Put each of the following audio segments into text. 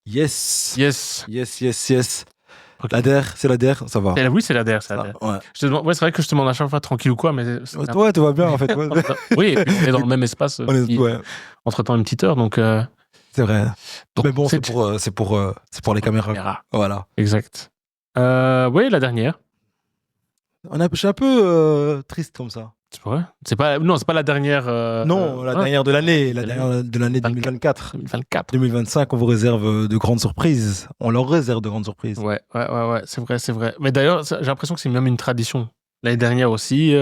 Yes. Yes. Yes. Ok. L'ADER, c'est l'ADER, ça va. Oui, c'est l'ADR. C'est Ça, l'ADR. ouais. Je te demande... Ouais, c'est vrai que je te demande à chaque fois tranquille ou quoi, mais. Ouais, tout va bien en fait. Ouais. Oui, et puis on est dans le même espace. Ouais, Entre-temps, une petite heure, donc. c'est vrai. Donc, Mais bon, c'est pour les caméras. caméra. Voilà. Exact. Oui, la dernière. Je suis un peu triste comme ça. C'est vrai. C'est pas la dernière. Non, la dernière de l'année. La dernière de l'année 2024. 2024. 2025, on vous réserve de grandes surprises. On leur réserve de grandes surprises. Ouais. C'est vrai. Mais d'ailleurs, j'ai l'impression que c'est même une tradition. L'année dernière aussi,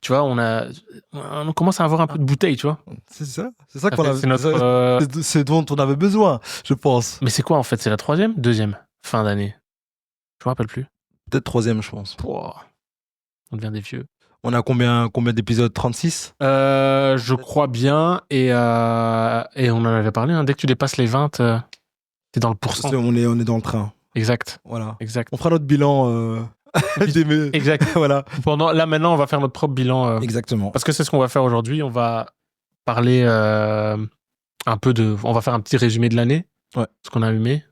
tu vois, on commence à avoir un peu de bouteille, tu vois. C'est ça qu'on a. C'est notre. C'est dont on avait besoin, je pense. Mais c'est quoi en fait? C'est la troisième, deuxième fin d'année. Je me rappelle plus. Peut-être troisième, je pense. Pouah. On devient des vieux. On a combien d'épisodes? 36? Je crois bien, et on en avait parlé, hein, dès que tu dépasses les 20, t'es dans le pourcent. On est dans le train. Exact. Voilà. Exact. On fera notre bilan. Exact. Voilà. Là, maintenant, on va faire notre propre bilan. Exactement. Parce que c'est ce qu'on va faire aujourd'hui. On va parler un peu de... On va faire un petit résumé de l'année. Ouais. Ce qu'on a aimé.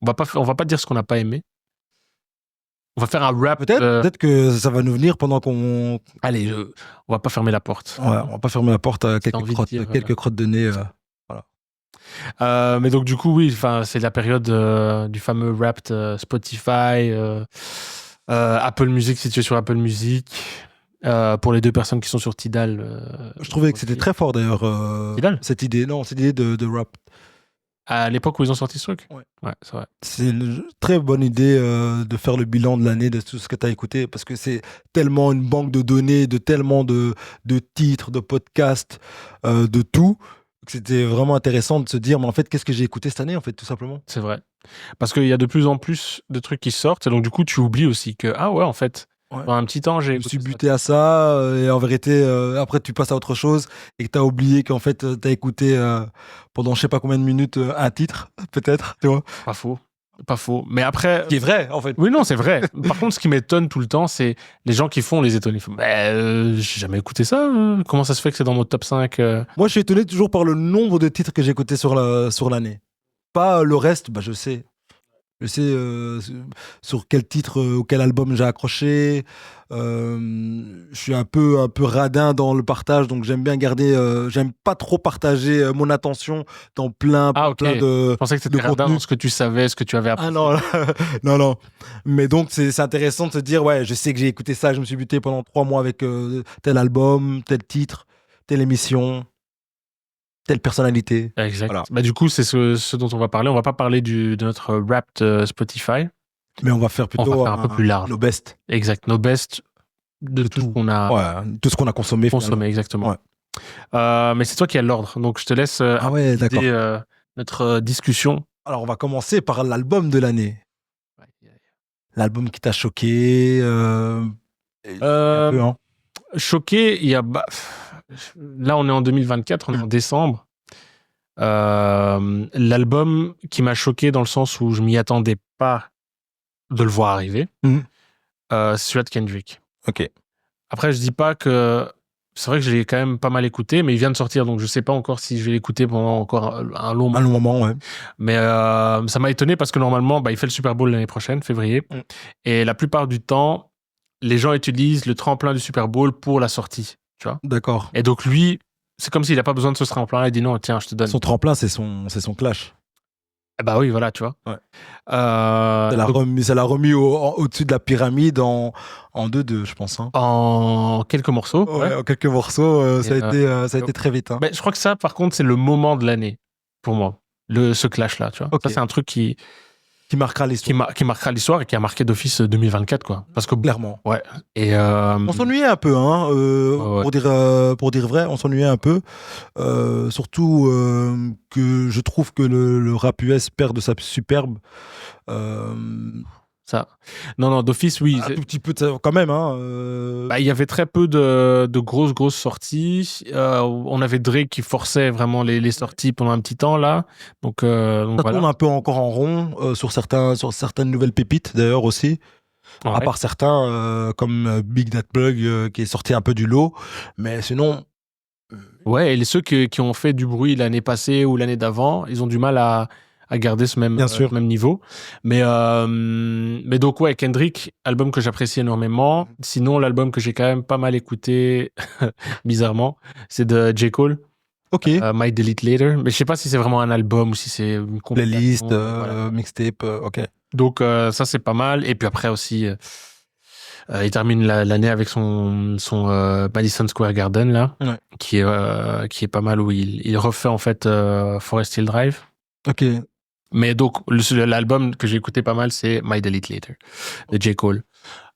On va pas dire ce qu'on n'a pas aimé. On va faire un rap. Peut-être que ça va nous venir pendant qu'on... Allez, on va pas fermer la porte. Ouais, on va pas fermer la porte à quelques crottes de nez. Voilà. Mais donc du coup, oui, c'est la période du fameux Wrapped Spotify, Apple Music, si tu es sur Apple Music. Pour les deux personnes qui sont sur Tidal. Je trouvais que c'était très fort d'ailleurs. Tidal ? Cette idée de rap. À l'époque où ils ont sorti ce truc ? Ouais, c'est vrai. C'est une très bonne idée de faire le bilan de l'année de tout ce que tu as écouté, parce que c'est tellement une banque de données, de tellement de titres, de podcasts, de tout, que c'était vraiment intéressant de se dire, mais en fait, qu'est-ce que j'ai écouté cette année, en fait, tout simplement. C'est vrai. Parce qu'il y a de plus en plus de trucs qui sortent, et donc du coup, tu oublies aussi que, en fait, pendant un petit temps, je me suis buté à ça, et en vérité, après, tu passes à autre chose, et que tu as oublié qu'en fait, tu as écouté pendant je sais pas combien de minutes un titre, peut-être, tu vois. Pas faux. Mais après... Ce qui est vrai, en fait. Oui, non, c'est vrai. Par contre, ce qui m'étonne tout le temps, c'est les gens qui font les étonnés. J'ai jamais écouté ça. Comment ça se fait que c'est dans mon top 5 Moi, je suis étonné toujours par le nombre de titres que j'ai écoutés sur l'année. Pas le reste, je sais. Je sais sur quel titre ou quel album j'ai accroché. Je suis un peu radin dans le partage, donc j'aime bien garder. J'aime pas trop partager mon attention dans plein de. Je pensais que c'était radin dans ce que tu savais, ce que tu avais appris. Ah non, non. Mais donc c'est intéressant de se dire, ouais, je sais que j'ai écouté ça, je me suis buté pendant 3 mois avec tel album, tel titre, telle émission. Telle personnalité. Exact. Voilà. Du coup, c'est ce dont on va parler. On va pas parler de notre Wrapped Spotify. Mais on va faire plutôt un peu plus large. Nos best. Exact. Nos best de tout ce qu'on a... Ouais, tout ce qu'on a consommé. Exactement. Ouais. Mais c'est toi qui as l'ordre. Donc, je te laisse d'accord. Notre discussion. Alors, on va commencer par l'album de l'année. L'album qui t'a choqué. Un peu, hein. Choqué, il y a... Là, on est en 2024, on est en décembre. L'album qui m'a choqué dans le sens où je m'y attendais pas de le voir arriver, c'est celui de Kendrick. Ok. Après, je dis pas que... C'est vrai que je l'ai quand même pas mal écouté, mais il vient de sortir, donc je sais pas encore si je vais l'écouter pendant encore un long moment. Un long moment, ouais. Mais ça m'a étonné parce que normalement, il fait le Super Bowl l'année prochaine, février. Et la plupart du temps, les gens utilisent le tremplin du Super Bowl pour la sortie. Tu vois. D'accord. Et donc lui, c'est comme s'il n'a pas besoin de ce tremplin. Il dit non, tiens, je te donne. Son tremplin, c'est son clash. Bah oui, voilà, tu vois. Ouais. Ça l'a remis au-dessus de la pyramide en 2-2, je pense. Hein. En quelques morceaux. Ouais, en quelques morceaux, ça a été très vite. Hein. Je crois que ça, par contre, c'est le moment de l'année pour moi. Ce clash-là, tu vois. Okay. Ça, c'est un truc qui marquera l'histoire. Qui marquera l'histoire et qui a marqué d'office 2024, quoi. Parce que clairement. Ouais. Et on s'ennuyait un peu, hein. Pour dire vrai, on s'ennuyait un peu. Surtout que je trouve que le rap US perd de sa superbe. Ça. Non, d'office, oui. Un tout petit peu quand même. Hein, il y avait très peu de grosses sorties. On avait Drake qui forçait vraiment les sorties pendant un petit temps, là. Donc ça voilà. tourne un peu encore en rond sur certaines nouvelles pépites, d'ailleurs, aussi. Ouais. À part certains, comme Big That Plug, qui est sorti un peu du lot. Mais sinon... Ouais, et ceux qui ont fait du bruit l'année passée ou l'année d'avant, ils ont du mal à à garder ce Bien sûr. même niveau. Mais donc, ouais, Kendrick, album que j'apprécie énormément. Sinon, l'album que j'ai quand même pas mal écouté, bizarrement, c'est de J. Cole, Ok. Might Delete Later. Mais je sais pas si c'est vraiment un album ou si c'est une compilation. Playlist, Voilà. mixtape, ok. Donc, ça, c'est pas mal. Et puis après aussi, il termine l'année avec son Madison Square Garden, là, Ouais. qui est pas mal, où il refait, en fait, Forest Hill Drive. Ok. Mais donc, l'album que j'ai écouté pas mal, c'est My Delete Later, de J. Cole.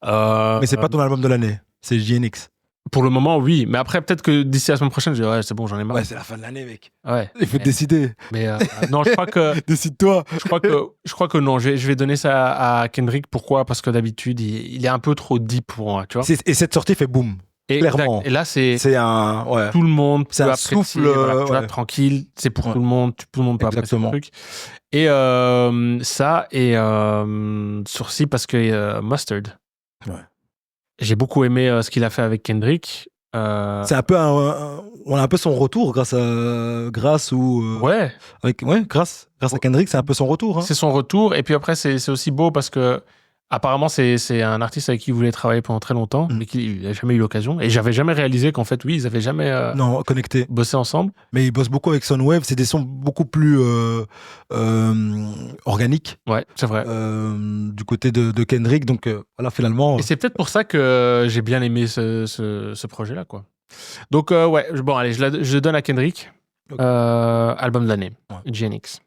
Mais c'est pas ton album de l'année, c'est JNX. Pour le moment, oui. Mais après, peut-être que d'ici la semaine prochaine, je dis, ouais, c'est bon, j'en ai marre. Ouais, c'est la fin de l'année, mec. Ouais. Il faut décider. Mais non, je crois que... Décide-toi. Je crois que non, je vais donner ça à Kendrick. Pourquoi? Parce que d'habitude, il est un peu trop deep pour moi, tu vois. Et cette sortie fait boom. Clairement. Et là, c'est un. Ouais. tout le monde C'est peut un apprécier, souffle. voilà, tu vois, Ouais. tranquille, c'est pour tout le monde, tout le monde peut apprécier le Exactement. truc. Et ça, et Sourcil parce que Mustard. Ouais. J'ai beaucoup aimé ce qu'il a fait avec Kendrick. C'est un peu on a un peu son retour grâce ou Ouais, grâce à Kendrick, c'est un peu son retour. Hein. c'est son retour. Et puis après, c'est aussi beau parce que apparemment, c'est un artiste avec qui il voulait travailler pendant très longtemps, mais qu'il n'a jamais eu l'occasion. Et j'avais jamais réalisé qu'en fait, oui, ils avaient jamais Non, connecté. bossé ensemble. Mais il bosse beaucoup avec Soundwave. C'est des sons beaucoup plus organiques. Ouais, c'est vrai. Du côté de Kendrick. Donc voilà, finalement. Et c'est peut-être pour ça que j'ai bien aimé ce projet-là, quoi. Donc, ouais, bon, allez, je donne à Kendrick. Ok. Album de l'année, Ouais. GNX.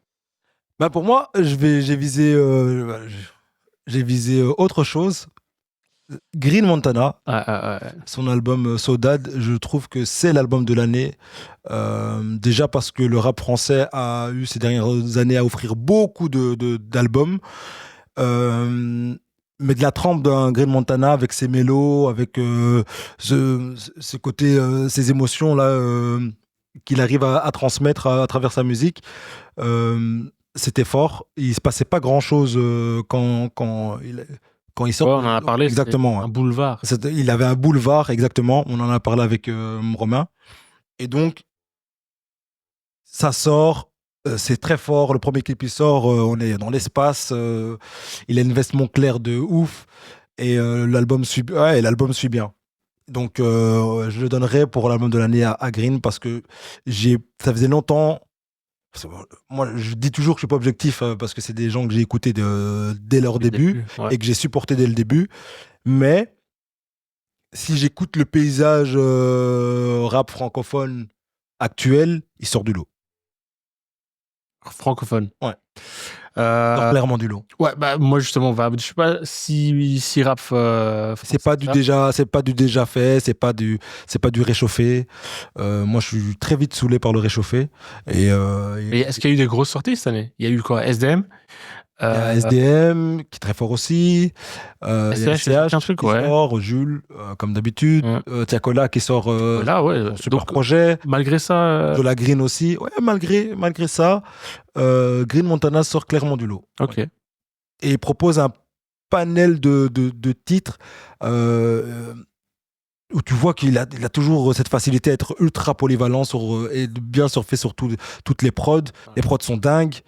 Bah pour moi, j'ai visé autre chose. Green Montana, son album Saudade, je trouve que c'est l'album de l'année. Déjà parce que le rap français a eu ces dernières années à offrir beaucoup d'albums. Mais de la trempe d'un Green Montana avec ses mélos, avec ce côté, ces émotions là qu'il arrive à transmettre à travers sa musique. C'était fort. Il se passait pas grand chose quand il sort. Ouais, on en a parlé. Exactement. Un boulevard. Il avait un boulevard, exactement. On en a parlé avec Romain. Et donc, ça sort. C'est très fort. Le premier clip, il sort. On est dans l'espace. Il a une veste Moncler de ouf. Et l'album suit bien. Donc, je le donnerais pour l'album de l'année à Green parce que ça faisait longtemps. Moi, je dis toujours que je suis pas objectif parce que c'est des gens que j'ai écoutés dès leur début ouais. et que j'ai supporté dès le début. Mais si j'écoute le paysage rap francophone actuel, il sort du lot. Francophone. Ouais. Il sort clairement du lot. Ouais, bah moi justement, je sais pas si rap. C'est pas du déjà fait, c'est pas du réchauffé. Moi, je suis très vite saoulé par le réchauffé. Et est-ce qu'il y a eu des grosses sorties cette année? Il y a eu quoi? SDM? Il y a SDM qui est très fort aussi. Il y a SCH qui sort, Jules, comme d'habitude. Tiakola qui sort son super projet. Malgré ça. De la Green aussi. Ouais, malgré ça, Green Montana sort clairement du lot. Ok. Ouais. Et il propose un panel de titres où tu vois qu'il a toujours cette facilité à être ultra polyvalent et de bien surfer sur toutes les prods. Les prods sont dingues.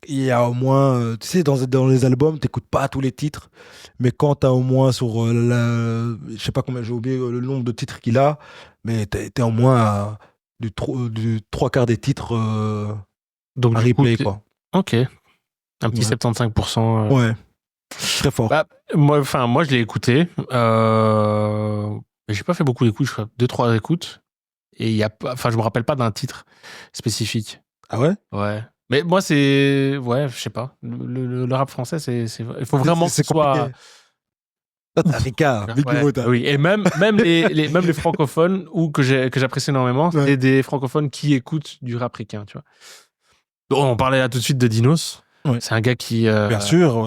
Il y a au moins, tu sais, dans les albums, t'écoutes pas tous les titres, mais quand t'as au moins sur je sais pas combien, j'ai oublié le nombre de titres qu'il a, mais t'es au moins du 3/4 des titres donc à replay, quoi. Ok. Un petit 75%. Ouais. Très fort. Bah, moi, je l'ai écouté. J'ai pas fait beaucoup d'écoutes, je crois 2-3 écoutes. Et je me rappelle pas d'un titre spécifique. Ah ouais? Ouais. Mais moi, c'est. Ouais, je sais pas. Le rap français, il faut vraiment que ce soit. Ricard, Big Mota. Oui, et même les francophones que j'apprécie énormément, c'est des francophones qui écoutent du rap ricain, tu vois. Bon, on parlait là tout de suite de Dinos. Ouais. C'est un gars qui a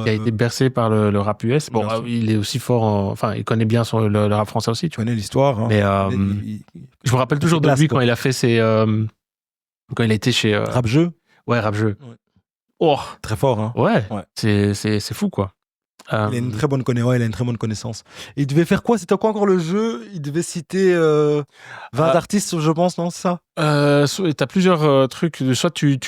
été bercé par le rap US. Bon, il est aussi fort il connaît bien le rap français aussi. Tu connais l'histoire. Hein. Mais je me rappelle toujours de lui quand il a fait quand il a été chez... Rap Jeu. Ouais, Rap Jeu. Ouais. Oh, très fort. Hein. Ouais. C'est fou, quoi. Il a une très bonne connaissance. Et il devait faire quoi? C'était quoi encore le jeu? Il devait citer 20 artistes, je pense, non? C'est ça? T'as plusieurs trucs. Soit tu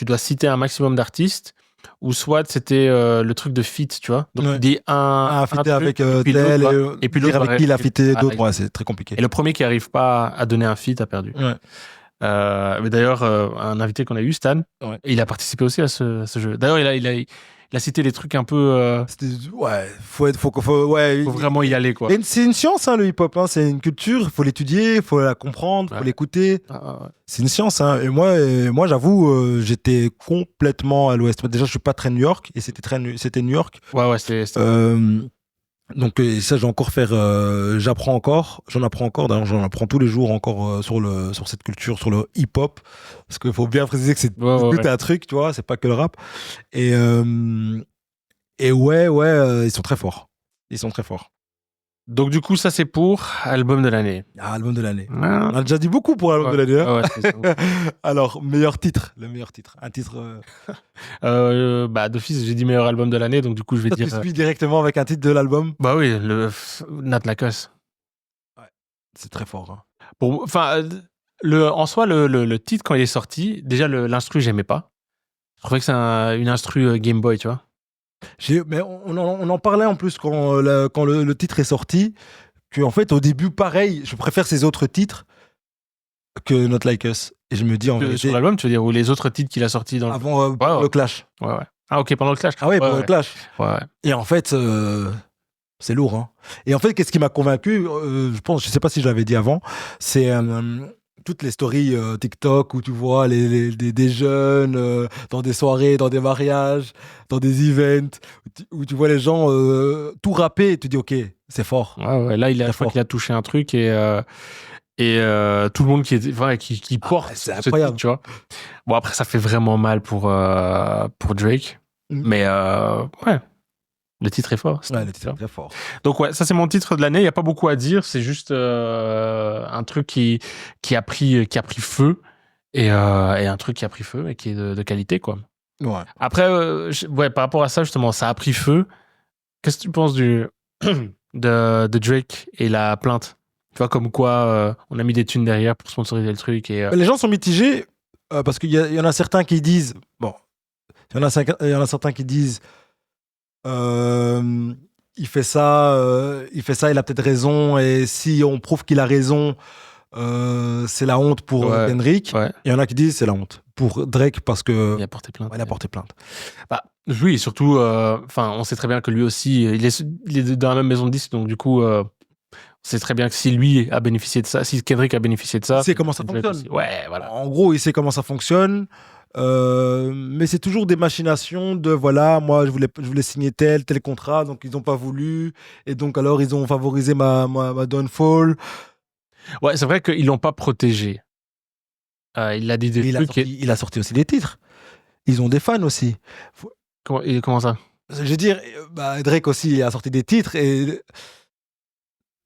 dois citer un maximum d'artistes, ou soit c'était le truc de feat, tu vois. Donc, tu dis un feat avec tel, et puis l'autre avec qui il a featé d'autres. Ouais, c'est très compliqué. Et le premier qui n'arrive pas à donner un feat a perdu. Ouais. Mais d'ailleurs, un invité qu'on a eu, Stan, il a participé aussi à ce jeu. D'ailleurs, il a cité des trucs un peu. Faut vraiment y aller, quoi. C'est une science, hein, le hip-hop. Hein. C'est une culture. Il faut l'étudier, il faut la comprendre, il faut l'écouter. C'est une science. Hein. Et moi, j'avoue, j'étais complètement à l'ouest. Déjà, je suis pas très New York, et c'était New York. Ouais, c'était. Donc ça, j'en apprends encore. D'ailleurs, j'en apprends tous les jours encore sur cette culture, sur le hip-hop, parce qu'il faut bien préciser que c'est tout un truc, tu vois, c'est pas que le rap. Et ils sont très forts. Donc du coup, ça c'est pour album de l'année. Album de l'année. On a déjà dit beaucoup pour album de l'année. Hein. Alors, meilleur titre. Un titre. D'office, j'ai dit meilleur album de l'année, donc du coup, je vais dire. Tu suis directement avec un titre de l'album. Bah oui, Not Like Us. Ouais, c'est très fort. Hein. En soi, le titre quand il est sorti, déjà l'instru, j'aimais pas. Je trouvais que c'est une instru Game Boy, tu vois. Mais on en parlait en plus quand le titre est sorti, qu'en fait au début pareil, je préfère ces autres titres que Not Like Us. Et je me dis en vérité, sur l'album, tu veux dire, ou les autres titres qu'il a sortis avant le Clash. Ouais. Ah ok, pendant le Clash. Ah ouais, pendant le Clash. Ouais. Et en fait, c'est lourd. Hein. Et en fait, qu'est-ce qui m'a convaincu, je sais pas si je l'avais dit avant, c'est toutes les stories TikTok où tu vois des jeunes dans des soirées, dans des mariages, dans des events, où tu vois les gens tout rapper et tu dis ok, c'est fort. Ouais, là, je crois qu'il a touché un truc et tout le monde qui porte c'est incroyable. Titre, tu vois. Bon, après, ça fait vraiment mal pour Drake. Mais ouais, le titre est fort. Ouais, le titre est très fort. Donc ouais, ça c'est mon titre de l'année. Il n'y a pas beaucoup à dire. C'est juste un truc qui a pris feu et un truc qui a pris feu et qui est de qualité, quoi. Ouais. Après, par rapport à ça, justement, ça a pris feu. Qu'est-ce que tu penses de Drake et la plainte? Tu vois, comme quoi on a mis des thunes derrière pour sponsoriser le truc. Les gens sont mitigés parce qu'il y en a certains qui disent... Bon, il y en a certains qui disent... il fait ça, il a peut-être raison, et si on prouve qu'il a raison, c'est la honte pour Kendrick. Ouais. Il y en a qui disent c'est la honte pour Drake parce que il a porté plainte. Il a porté plainte. Bah, oui, surtout, on sait très bien que lui aussi, il est dans la même maison de disques, donc du coup, on sait très bien que si lui a bénéficié de ça, si Kendrick a bénéficié de ça, il sait comment ça fonctionne. Ouais, voilà. En gros, il sait comment ça fonctionne. Mais c'est toujours des machinations de voilà, moi je voulais signer tel contrat, donc ils n'ont pas voulu, et donc alors ils ont favorisé ma downfall. Ouais, c'est vrai qu'ils l'ont pas protégé. Il a dit des trucs. Il a sorti aussi des titres. Ils ont des fans aussi. Comment ça? Je veux dire, Drake aussi il a sorti des titres, et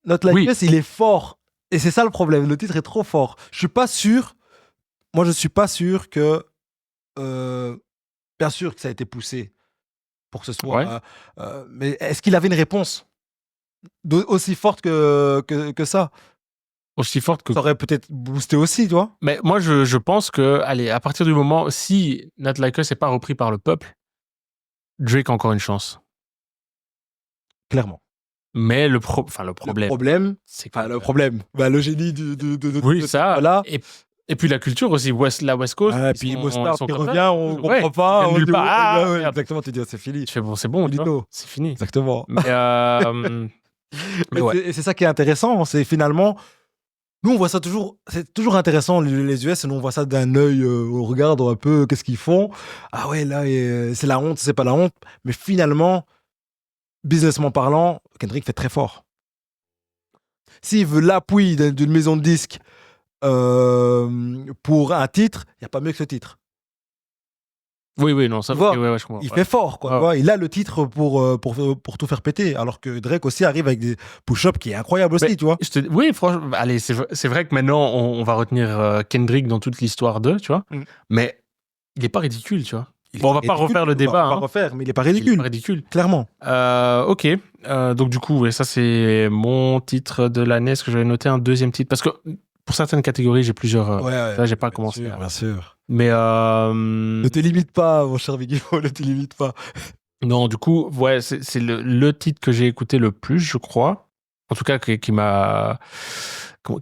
Not Like Us, il est fort, et c'est ça le problème. Le titre est trop fort. Je suis pas sûr que bien sûr que ça a été poussé pour que ce soit. Mais est-ce qu'il avait une réponse aussi forte que ça? Aussi forte que. Ça aurait peut-être boosté aussi, tu vois. Mais moi, je pense que, allez, à partir du moment, si Not Like Us n'est pas repris par le peuple, Drake a encore une chance. Clairement. Mais le problème. C'est quoi le problème? Le génie de oui, ça. Là. Et puis la culture aussi, la West Coast. Et puis Mostard qui revient, on comprend pas. Nulle part. Exactement, tu dis, c'est fini. Je fais, bon, c'est bon, c'est fini. Exactement. Mais et c'est ça qui est intéressant, c'est finalement, nous on voit ça toujours, c'est toujours intéressant les US, nous on voit ça d'un œil, on regarde un peu qu'est-ce qu'ils font. Ah ouais, là, c'est la honte, c'est pas la honte. Mais finalement, businessment parlant, Kendrick fait très fort. S'il veut l'appui d'une maison de disques, pour un titre, il n'y a pas mieux que ce titre. Oui, non, ça je comprends. Il fait fort, quoi. Il a le titre pour tout faire péter, alors que Drake aussi arrive avec des push-ups qui est incroyable aussi, tu vois. Oui, franchement, allez, c'est vrai que maintenant, on va retenir Kendrick dans toute l'histoire d'eux, tu vois, mais il n'est pas ridicule, tu vois. Bon, on va pas refaire le débat. On va pas refaire, mais il est pas ridicule. Il est pas ridicule. Clairement. Ok. Donc, du coup, ça, c'est mon titre de l'année. Est-ce que j'avais noté un deuxième titre? Parce que pour certaines catégories, j'ai plusieurs. Là, j'ai pas commencé. Bien sûr. Mais. Ne te limite pas, mon cher Viggo, ne te limite pas. Non, du coup, c'est le titre que j'ai écouté le plus, je crois. En tout cas, qui m'a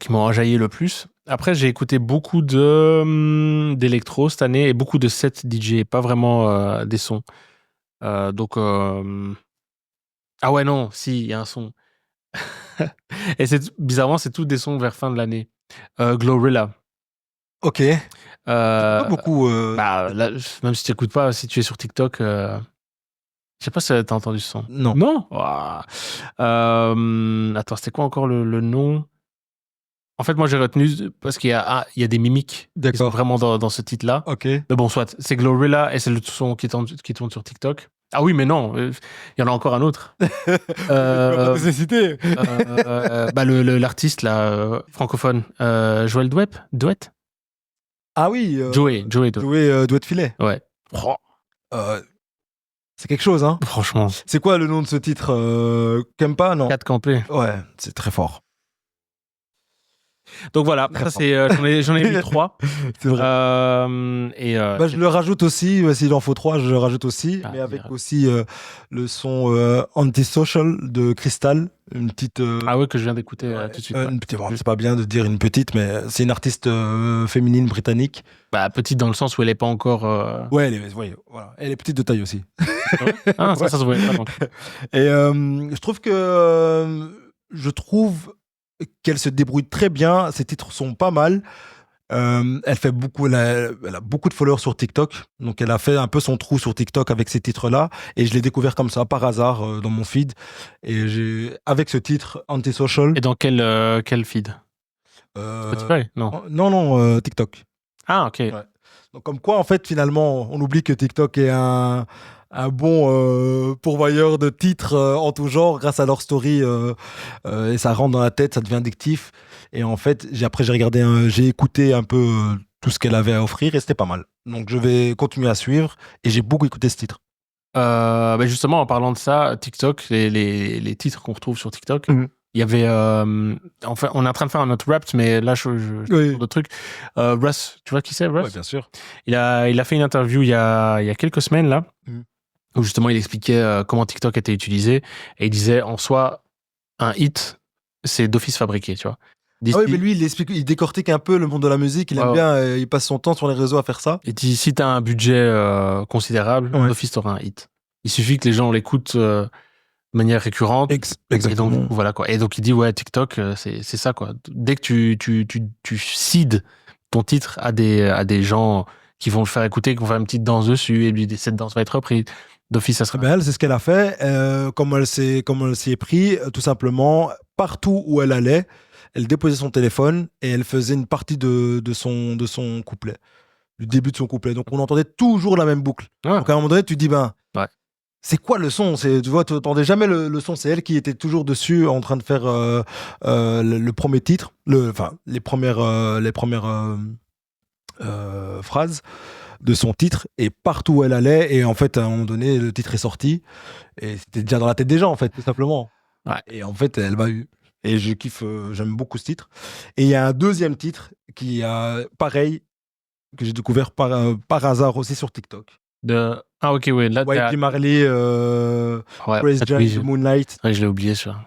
enjaillé le plus. Après, j'ai écouté beaucoup d'électro cette année et beaucoup de sets DJ, pas vraiment des sons. Donc, ah ouais, non, si, il y a un son. Et bizarrement, c'est tous des sons vers fin de l'année. Glorilla. Ok. Pas beaucoup. Bah, là, même si tu n'écoutes pas, si tu es sur TikTok, je sais pas si tu as entendu ce son. Non. Non. Attends, c'était quoi encore le nom? En fait, moi, j'ai retenu parce qu'il y a des mimiques qui sont vraiment dans ce titre-là. Ok. Mais bon, soit, c'est Glorilla et c'est le son qui tourne sur TikTok. Ah oui, mais non, il y en a encore un autre. Cité. L'artiste là, francophone, Joël Douet. Ah oui. Joey Douet Filet. Ouais. C'est quelque chose, hein. Franchement. C'est quoi le nom de ce titre? Kempa, non? 4 campés. Ouais, c'est très fort. Donc voilà, ça c'est j'en ai mis 3. C'est vrai. Je le rajoute aussi, s'il en faut 3, je le rajoute aussi, mais avec aussi le son Antisocial de Crystal, une petite. Ah ouais, que je viens d'écouter tout de suite. C'est pas bien de dire une petite, mais c'est une artiste féminine britannique. Bah petite dans le sens où elle est pas encore. Ouais, voilà. Elle est petite de taille aussi. Ah, ça se voit. Et je trouve qu'elle se débrouille très bien. Ses titres sont pas mal. Elle a beaucoup de followers sur TikTok. Donc, elle a fait un peu son trou sur TikTok avec ces titres-là. Et je l'ai découvert comme ça, par hasard, dans mon feed. Et avec ce titre, Antisocial. Et dans quel feed? Spotify? Non, TikTok. Ah, ok. Ouais. Donc, comme quoi, en fait, finalement, on oublie que TikTok est un bon pourvoyeur de titres en tout genre grâce à leur story et ça rentre dans la tête, ça devient addictif. Et en fait, j'ai écouté un peu tout ce qu'elle avait à offrir et c'était pas mal. Donc je vais continuer à suivre et j'ai beaucoup écouté ce titre. Justement, en parlant de ça, TikTok, les titres qu'on retrouve sur TikTok, il y avait enfin, on est en train de faire un autre rap, mais là je d'autres trucs. Russ, tu vois qui c'est, Russ? Oui, bien sûr. Il a fait une interview il y a quelques semaines là. Où justement il expliquait comment TikTok était utilisé et il disait en soi un hit c'est d'office fabriqué, tu vois. Oui, mais lui il décortique un peu le monde de la musique, il aime bien, il passe son temps sur les réseaux à faire ça. Il dit si t'as un budget considérable, d'office t'auras un hit. Il suffit que les gens l'écoutent de manière récurrente. Exactement. Et donc voilà quoi. Et donc il dit TikTok c'est ça quoi. Dès que tu seeds ton titre à des gens qui vont le faire écouter, qui vont faire une petite danse dessus et lui cette danse va être reprise. D'office, ça sera. Elle, c'est ce qu'elle a fait. Comme elle s'y est pris, tout simplement, partout où elle allait, elle déposait son téléphone et elle faisait une partie de son couplet, du début de son couplet. Donc on entendait toujours la même boucle. Donc à un moment donné, tu te dis, c'est quoi le son? Tu vois, tu n'entendais jamais le son. C'est elle qui était toujours dessus en train de faire le premier titre, les premières phrases de son titre, et partout où elle allait, et en fait à un moment donné le titre est sorti et c'était déjà dans la tête des gens en fait, tout simplement. Et en fait elle m'a eu et je kiffe, j'aime beaucoup ce titre. Et il y a un deuxième titre qui a pareil que j'ai découvert par hasard aussi sur TikTok. Ok, ouais, là YG Marley, Praise James, Moonlight. Ouais, je l'ai oublié ça.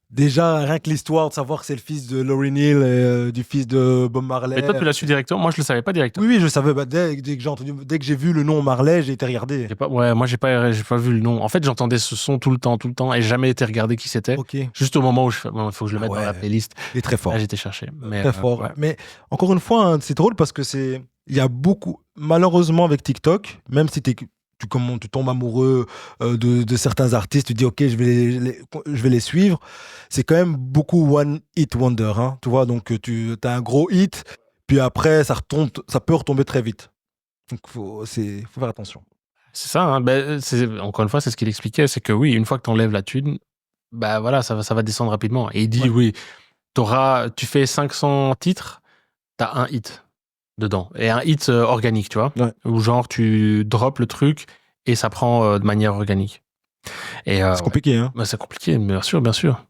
Déjà, rien que l'histoire de savoir que c'est le fils de Lauryn Hill et du fils de Bob Marley. Mais toi, tu l'as su directement? Moi, je le savais pas directement. Oui, je le savais. Dès que j'ai vu le nom Marley, j'ai été regarder. Moi, j'ai pas vu le nom. En fait, j'entendais ce son tout le temps, et j'ai jamais été regarder qui c'était. Juste au moment où il faut que je le mette dans la playlist. Il est très fort. Là, j'étais cherché. Très fort. Ouais. Mais encore une fois, c'est drôle parce que il y a beaucoup, malheureusement, avec TikTok, même si tu tombes amoureux de certains artistes, tu dis ok, je vais les suivre. C'est quand même beaucoup one hit wonder, hein, tu vois. Donc tu as un gros hit, puis après ça peut retomber très vite. Donc faut faire attention. C'est ça. Hein, encore une fois, c'est ce qu'il expliquait, c'est que oui, une fois que tu enlèves la thune, voilà, ça va descendre rapidement. Et il dit oui, tu fais 500 titres, t'as un hit. dedans. Et un hit organique, tu vois. Ouais. Où genre, tu drops le truc et ça prend de manière organique. Et, c'est compliqué, hein. Bah, c'est compliqué, bien sûr, bien sûr.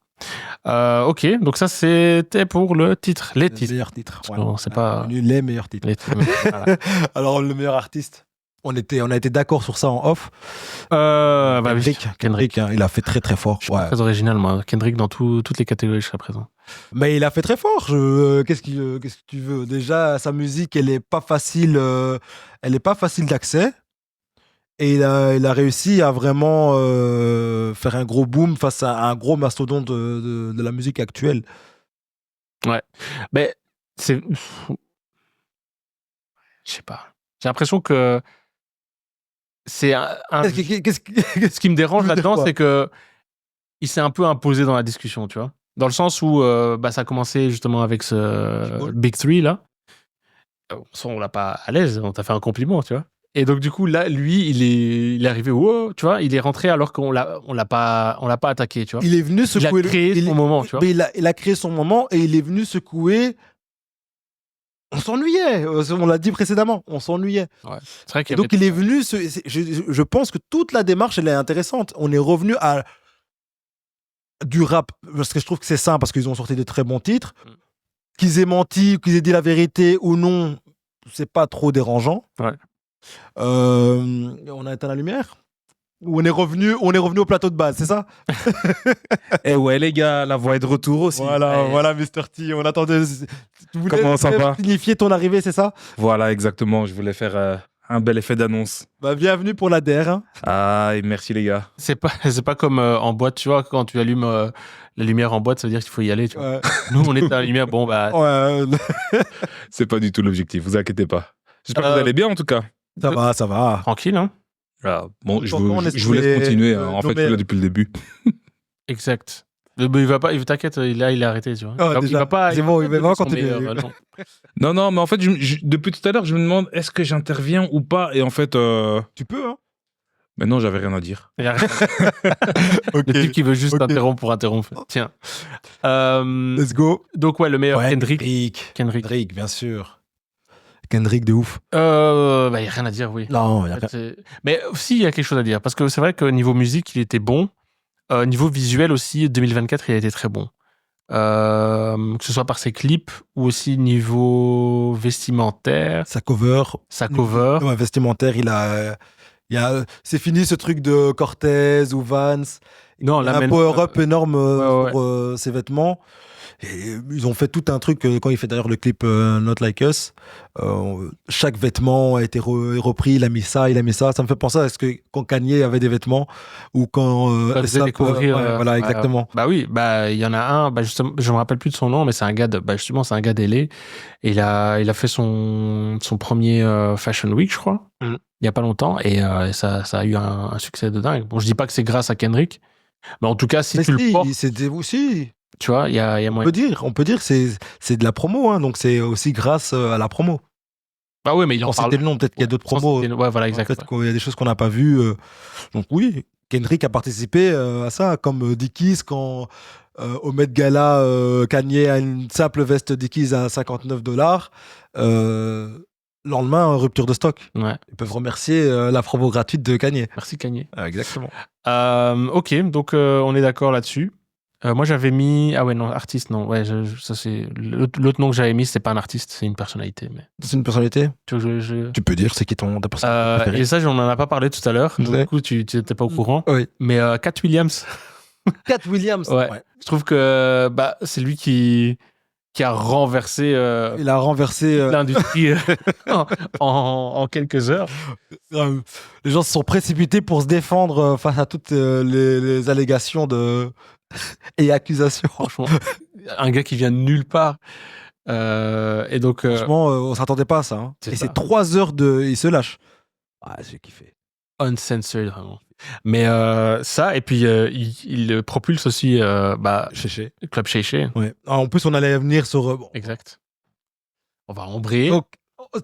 Ok, donc ça, c'était pour le titre. Les titres. Meilleurs titres. Ouais. Non, c'est pas... Les meilleurs titres. Voilà. Alors, le meilleur artiste. On a été d'accord sur ça en off. Kendrick. Hein, il a fait très très fort. Je suis très original, moi. Kendrick dans toutes les catégories jusqu'à présent. Mais il a fait très fort. Qu'est-ce que tu veux? Déjà, sa musique, elle est pas facile d'accès. Et il a réussi à vraiment faire un gros boom face à un gros mastodonte de la musique actuelle. Ouais. Mais c'est... Je sais pas. J'ai l'impression que c'est ce qui me dérange là-dedans, c'est que il s'est un peu imposé dans la discussion, tu vois. Dans le sens où ça a commencé justement avec ce Big Three là. On l'a pas à l'aise, on t'a fait un compliment, tu vois. Et donc du coup là, lui, il est arrivé, wow, tu vois, il est rentré alors qu'on l'a pas attaqué, tu vois. Il est venu secouer. Il a créé son moment, tu vois. Mais il a créé son moment et il est venu secouer. On s'ennuyait, on l'a dit précédemment, on s'ennuyait. Ouais. C'est vrai qu'il donc il est venu, je pense que toute la démarche, elle est intéressante. On est revenu à du rap, parce que je trouve que c'est ça, parce qu'ils ont sorti de très bons titres. Qu'ils aient menti, qu'ils aient dit la vérité ou non, c'est pas trop dérangeant. Ouais. On a éteint la lumière. On est revenu au plateau de base, c'est ça? Eh ouais, les gars, la voix est de retour aussi. Voilà, Mr. T. On attendait. Comment ça va? Signifier ton arrivée, c'est ça? Voilà, exactement. Je voulais faire un bel effet d'annonce. Bienvenue pour la DER. Hein. Ah, et merci les gars. C'est pas comme en boîte, tu vois, quand tu allumes la lumière en boîte, ça veut dire qu'il faut y aller. Tu vois. Ouais. Nous, on est à la lumière, bon, bah. Ouais. C'est pas du tout l'objectif, vous inquiétez pas. J'espère que vous allez bien en tout cas. Ça va. Tranquille, hein. Ah, bon, je vous laisse continuer. En fait, je suis là depuis le début. Exact. Il va pas, t'inquiète, il est arrêté, tu vois. Il va pas. C'est bon, il va continuer. Non, mais en fait, depuis tout à l'heure, je me demande est-ce que j'interviens ou pas. Et en fait. Tu peux, hein. Mais non, j'avais rien à dire. Le type qui veut juste interrompre pour interrompre. Tiens. Let's go. Donc, ouais, le meilleur, Kendrick, bien sûr. Kendrick de ouf. Il n'y a rien à dire, oui. Non, mais aussi, il y a quelque chose à dire. Parce que c'est vrai que niveau musique, il était bon. Niveau visuel aussi, 2024, il a été très bon. Que ce soit par ses clips ou aussi niveau vestimentaire. Sa cover. Ouais, vestimentaire, c'est fini ce truc de Cortez ou Vans. Non, il y a un power-up énorme pour ses vêtements. Et ils ont fait tout un truc, quand il fait d'ailleurs le clip Not Like Us, chaque vêtement a été repris, il a mis ça. Ça me fait penser à ce que quand Kanye avait des vêtements ou quand découvrir, voilà, exactement. Oui, il y en a un, justement, je me rappelle plus de son nom, mais c'est un gars c'est un gars d'LA. Et il a fait son premier Fashion Week, je crois, il y a pas longtemps, et ça a eu un succès de dingue. Bon, je dis pas que c'est grâce à Kendrick, mais en tout cas, si tu le portes, c'était aussi. Tu vois, il y a moyen. On peut dire que c'est de la promo, hein, donc c'est aussi grâce à la promo. Bah oui, mais il en parle. C'était le nom, peut-être qu'il y a d'autres promos. Ouais, voilà, exactement. Peut-être qu'il y a des choses qu'on n'a pas vues. Donc oui, Kendrick a participé à ça, comme Dickies, quand au Met Gala, Kanye a une simple veste Dickies à $59. Lendemain, rupture de stock. Ouais. Ils peuvent remercier la promo gratuite de Kanye. Merci Kanye. Exactement. Ok, donc on est d'accord là-dessus. Moi j'avais mis artiste non, ouais, ça c'est l'autre nom que j'avais mis, c'est pas un artiste, c'est une personnalité. Mais c'est une personnalité. Tu peux dire c'est qui ta personnalité préférée. Et ça on en a pas parlé tout à l'heure, donc du coup tu n'étais pas au courant. Oui. Mais Cat Williams. Cat Williams. Ouais. Je trouve que c'est lui qui a renversé. Il a renversé l'industrie en quelques heures. Les gens se sont précipités pour se défendre face à toutes les allégations et accusations. Franchement, un gars qui vient de nulle part. Et donc, franchement, on s'attendait pas à ça. Hein. C'est 3 heures il se lâche. Ah, j'ai kiffé. Uncensored, vraiment. Mais ça, et puis il propulse aussi Club Chéché. Ouais. En plus, on allait venir sur. Exact. On va embrayer. Donc,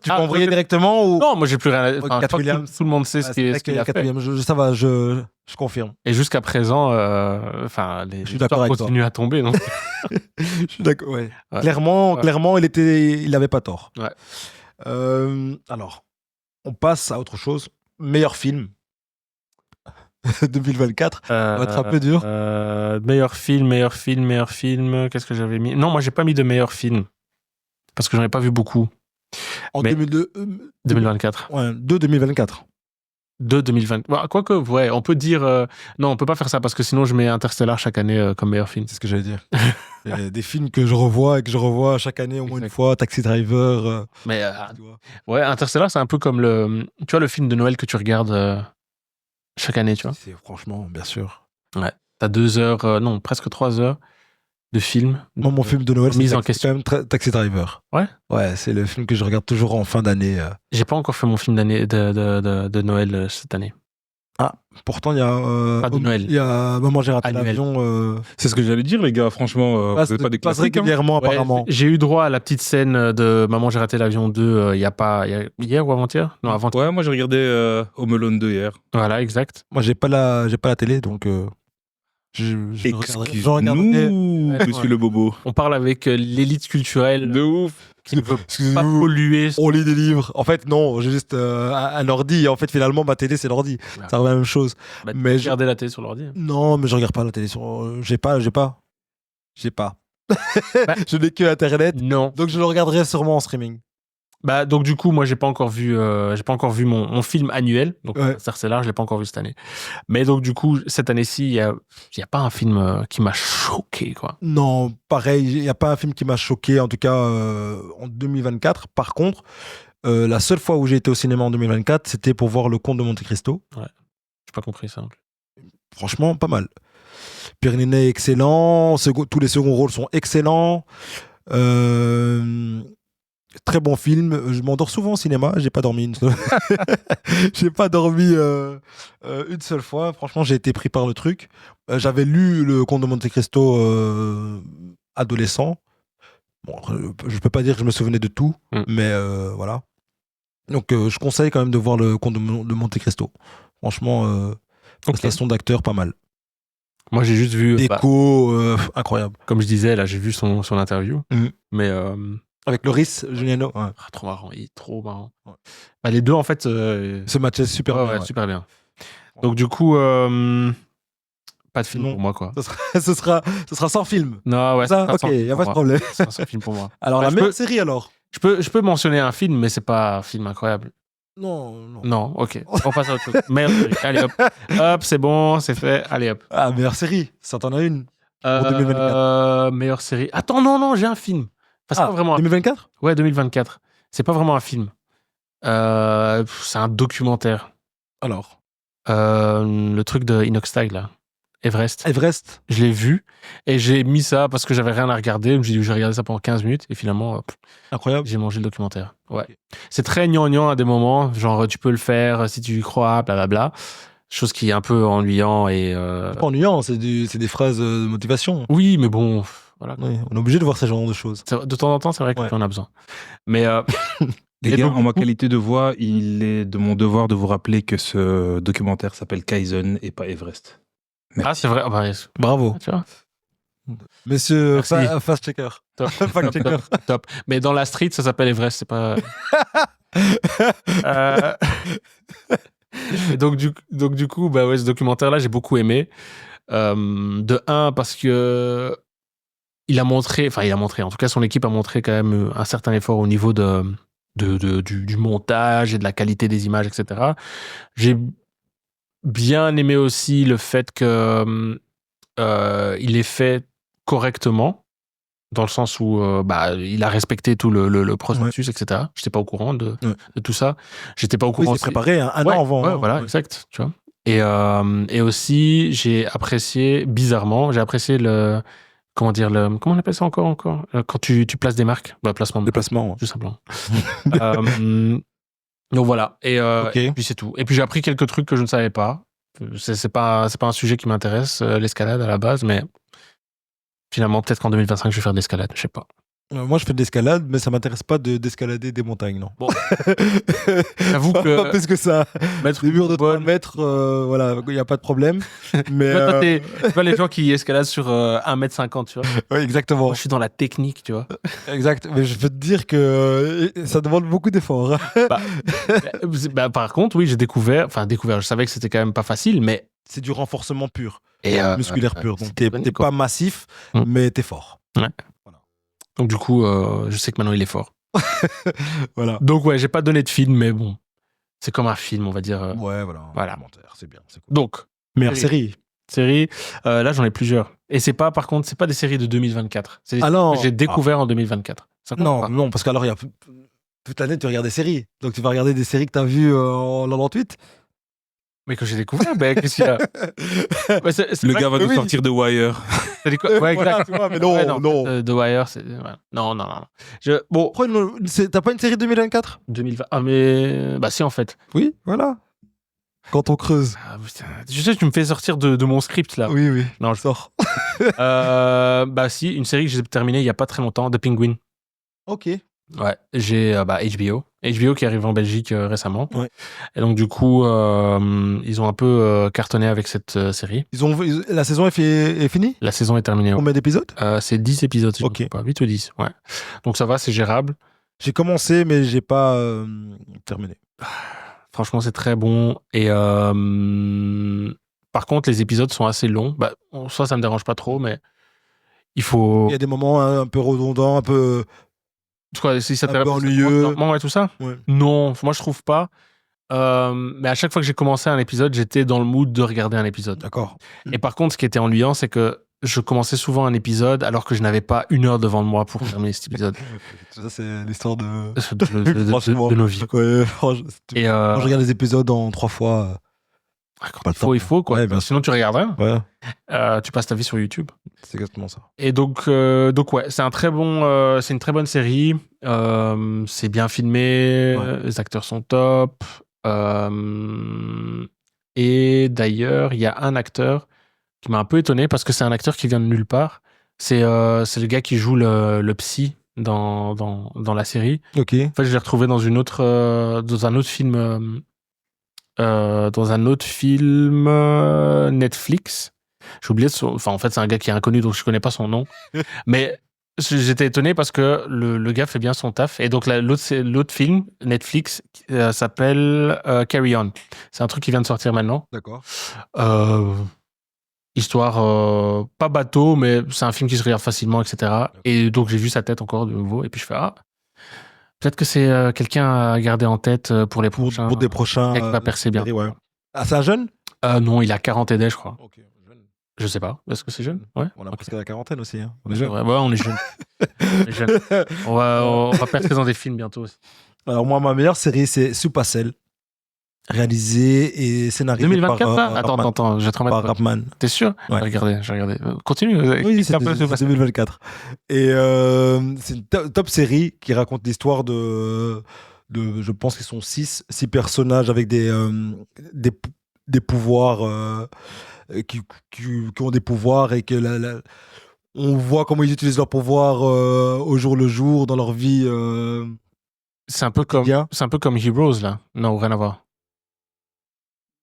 tu peux embrayer directement ou... Non, moi j'ai plus rien à dire. Cat Williams. Tout le monde sait ce qu'il a fait. Ça va, je confirme. Et jusqu'à présent, les histoires continuent à tomber. Donc. Je suis d'accord, ouais. Clairement, il avait pas tort. Ouais. Alors, on passe à autre chose. Meilleur film 2024. Ça va être un peu dur. Meilleur film. Qu'est-ce que j'avais mis? Non, moi, j'ai pas mis de meilleur film. Parce que j'en ai pas vu beaucoup. En 2024. Ouais, 2024. De 2020. Bah, quoique, ouais, on peut dire. Non, on peut pas faire ça parce que sinon je mets Interstellar chaque année comme meilleur film. C'est ce que j'allais dire. Des films que je revois et que je revois chaque année au moins une fois. Taxi Driver. Mais ouais, Interstellar, c'est un peu comme tu vois, le film de Noël que tu regardes chaque année, tu vois. C'est franchement, bien sûr. Ouais. T'as 2 heures, non, presque 3 heures de film. Moi, mon film de Noël, mise en question. C'est quand même Taxi Driver. Ouais. Ouais, c'est le film que je regarde toujours en fin d'année. J'ai pas encore fait mon film d'année de Noël cette année. Ah, pourtant, il y a. Pas de Noël. Il y a Maman, j'ai raté l'avion. C'est ce que j'allais dire, les gars. Franchement, vous n'êtes pas des classiques. Régulièrement, apparemment. J'ai eu droit à la petite scène de Maman, j'ai raté l'avion 2 il y a hier ou avant-hier? Non, avant-hier. Ouais, moi j'ai regardé Home Alone 2 hier. Voilà, exact. Moi, j'ai pas la télé, donc. Excuse-nous, monsieur le bobo. On parle avec l'élite culturelle. De ouf. Qui ne veut pas polluer. On lit des livres. En fait, non, j'ai juste un ordi. En fait, finalement, ma télé, c'est l'ordi. Ouais. Ça revient à la même chose. Bah, mais tu regardais la télé sur l'ordi. Non, mais je regarde pas la télé sur. J'ai pas. Bah, je n'ai que Internet. Non. Donc, je le regarderai sûrement en streaming. Bah, donc du coup, moi, j'ai pas encore vu mon film annuel. Donc, Interstellar, je l'ai pas encore vu cette année. Mais donc, du coup, cette année-ci, il y a pas un film qui m'a choqué, quoi. Non, pareil, il y a pas un film qui m'a choqué, en tout cas en 2024. Par contre, la seule fois où j'ai été au cinéma en 2024, c'était pour voir Le Comte de Monte Cristo. Ouais, j'ai pas compris ça non plus. Franchement, pas mal. Pierre Ninet est excellent. Tous les seconds rôles sont excellents. Très bon film. Je m'endors souvent au cinéma. J'ai pas dormi une seule fois. Franchement, j'ai été pris par le truc. J'avais lu Le Comte de Monte Cristo adolescent. Bon, je peux pas dire que je me souvenais de tout, mais voilà. Donc, je conseille quand même de voir Le Comte de Monte Cristo. Franchement, prestation d'acteur pas mal. Moi, j'ai juste vu déco incroyable. Comme je disais, là, j'ai vu son interview, mais avec Loris Juliano. Ouais. Trop marrant, il est trop marrant. Ouais. Bah, les deux, en fait, ce match est super bien. Ouais, super bien. Donc, du coup, pas de film pour moi, quoi. Ce sera sans film. Non, ouais. Ça, ok, il n'y a pas de problème. C'est sans film pour moi. Alors, la meilleure série, alors je peux mentionner un film, mais c'est pas un film incroyable. Non, ok. On passe à autre chose. Meilleure série. Allez, hop. Hop, c'est bon, c'est fait. Allez, hop. Ah, meilleure série. Ça t'en a une pour 2024. Meilleure série. Attends, non, j'ai un film. Enfin, pas vraiment 2024 Ouais, 2024. C'est pas vraiment un film. C'est un documentaire. Alors le truc de Inoxtag, là. Everest. Je l'ai vu et j'ai mis ça parce que j'avais rien à regarder. Je me suis dit, je vais regarder ça pendant 15 minutes et finalement, incroyable. J'ai mangé le documentaire. Ouais. Okay. C'est très gnangnan à des moments. Genre, tu peux le faire si tu y crois, blablabla. Chose qui est un peu ennuyant et. C'est pas ennuyant, c'est des phrases de motivation. Oui, mais bon. Voilà. Oui, on est obligé de voir ce genre de choses. De temps en temps, c'est vrai qu'on en a besoin. Mais. Les gars, en ma qualité de voix, il est de mon devoir de vous rappeler que ce documentaire s'appelle Kaizen et pas Everest. Merci. Ah, c'est vrai. Bravo. Tu vois Monsieur fast-checker. Top. Mais dans la street, ça s'appelle Everest, c'est pas... Et donc, du coup, ce documentaire-là, j'ai beaucoup aimé. De un, parce que il a montré, en tout cas, son équipe a montré quand même un certain effort au niveau du montage et de la qualité des images, etc. J'ai bien aimé aussi le fait que il est fait correctement, dans le sens où il a respecté tout le processus, etc. J'étais pas au courant de tout ça. J'étais pas au courant. Il s'est préparé un an avant. Ouais, voilà, exact. Tu vois. Et aussi, j'ai apprécié le... Comment on appelle ça encore quand tu places des marques, placement, tout simplement. Donc voilà, et puis c'est tout. Et puis j'ai appris quelques trucs que je ne savais pas. C'est pas un sujet qui m'intéresse, l'escalade à la base, mais finalement peut-être qu'en 2025 je vais faire de l'escalade, je sais pas. Moi, je fais de l'escalade, mais ça m'intéresse pas d'escalader des montagnes, non. Bon. J'avoue que. Pas plus que ça. Des murs de 3 mètres, voilà, il n'y a pas de problème. Mais. Tu vois les gens qui escaladent sur 1m50, tu vois. Oui, exactement. Moi, je suis dans la technique, tu vois. Exact. Mais je peux te dire que ça demande beaucoup d'efforts. Par contre, oui, j'ai découvert, je savais que c'était quand même pas facile, mais. C'est du renforcement pur. Et musculaire pur. Donc, t'es pas massif, mais t'es fort. Ouais. Voilà. Donc, du coup, je sais que maintenant, il est fort. Voilà. Donc, ouais, j'ai pas donné de film, mais bon. C'est comme un film, on va dire. Ouais, voilà. C'est bien. C'est cool. Donc. Meilleure série. Là, j'en ai plusieurs. Et par contre, c'est pas des séries de 2024. C'est des séries que j'ai découvert en 2024. Non, parce qu'alors, toute l'année, tu regardes des séries. Donc, tu vas regarder des séries que tu as vues en 98. Mais que j'ai découvert, qu'est-ce qu'il y a Le gars va nous sortir The Wire. T'as dit quoi? Ouais, exact. Mais non. The Wire, c'est... Non. Bon. T'as pas une série 2024 2020. Ah, mais... Bah, si, en fait. Oui, voilà. Quand on creuse. Ah, putain. Je sais que tu me fais sortir de mon script, là. Oui. Non, je sors. Si, une série que j'ai terminée il y a pas très longtemps, The Penguin. Ok. Ouais, j'ai HBO. HBO qui arrive en Belgique récemment. Ouais. Et donc, du coup, ils ont un peu cartonné avec cette série. La saison est finie? La saison est terminée. Combien d'épisodes? C'est 10 épisodes, si ok. je ne sais pas. 8 ou 10, ouais. Donc, ça va, c'est gérable. J'ai commencé, mais j'ai pas terminé. Franchement, c'est très bon. Et par contre, les épisodes sont assez longs. Soit ça me dérange pas trop, mais il faut... Il y a des moments un peu redondants, un peu... Quoi, si ça un peu ennuyeux. Ouais, tout ça ouais. Non, moi je trouve pas. Mais à chaque fois que j'ai commencé un épisode, j'étais dans le mood de regarder un épisode. D'accord. Et par contre, ce qui était ennuyant, c'est que je commençais souvent un épisode alors que je n'avais pas 1 heure devant moi pour terminer cet épisode. Ça, c'est l'histoire de nos vies. Ouais, moi, je regarde les épisodes en 3 fois. Il faut quoi. Ouais, sinon, tu regarderais. Ouais. Tu passes ta vie sur YouTube. C'est exactement ça. Et donc ouais, c'est une très bonne série. C'est bien filmé. Ouais. Les acteurs sont top. Et d'ailleurs, il y a un acteur qui m'a un peu étonné parce que c'est un acteur qui vient de nulle part. C'est le gars qui joue le psy dans la série. Ok. En fait, je l'ai retrouvé dans un autre film. Netflix. J'ai oublié en fait, c'est un gars qui est inconnu, donc je connais pas son nom. Mais j'étais étonné parce que le gars fait bien son taf. Et donc, l'autre film, Netflix, s'appelle Carry On. C'est un truc qui vient de sortir maintenant. D'accord. Histoire, pas bateau, mais c'est un film qui se regarde facilement, etc. D'accord. Et donc, j'ai vu sa tête encore de nouveau. Et puis, je fais, peut-être que c'est quelqu'un à garder en tête pour les prochains. Pour des prochains. Qui va percer bien. Ouais. Ah, c'est un jeune? Non, il a 40 et des, je crois. Ok, jeune. Je sais pas. Est-ce que c'est jeune? Ouais. On a presque la quarantaine aussi. Hein. On est jeune. Ouais, on est jeune. On va percer dans des films bientôt aussi. Alors, moi, ma meilleure série, c'est Soupacelle. Réalisé et scénarisé 2024 par Attends, je vais te remettre. Par Rapman. T'es sûr? Ouais. J'ai regardé. Continue. Oui, c'est 2024. Et c'est une top série qui raconte l'histoire de je pense qu'ils sont 6 personnages avec des pouvoirs qui ont des pouvoirs et que on voit comment ils utilisent leurs pouvoirs au jour le jour dans leur vie. C'est un peu comme Heroes là. Non, rien à voir.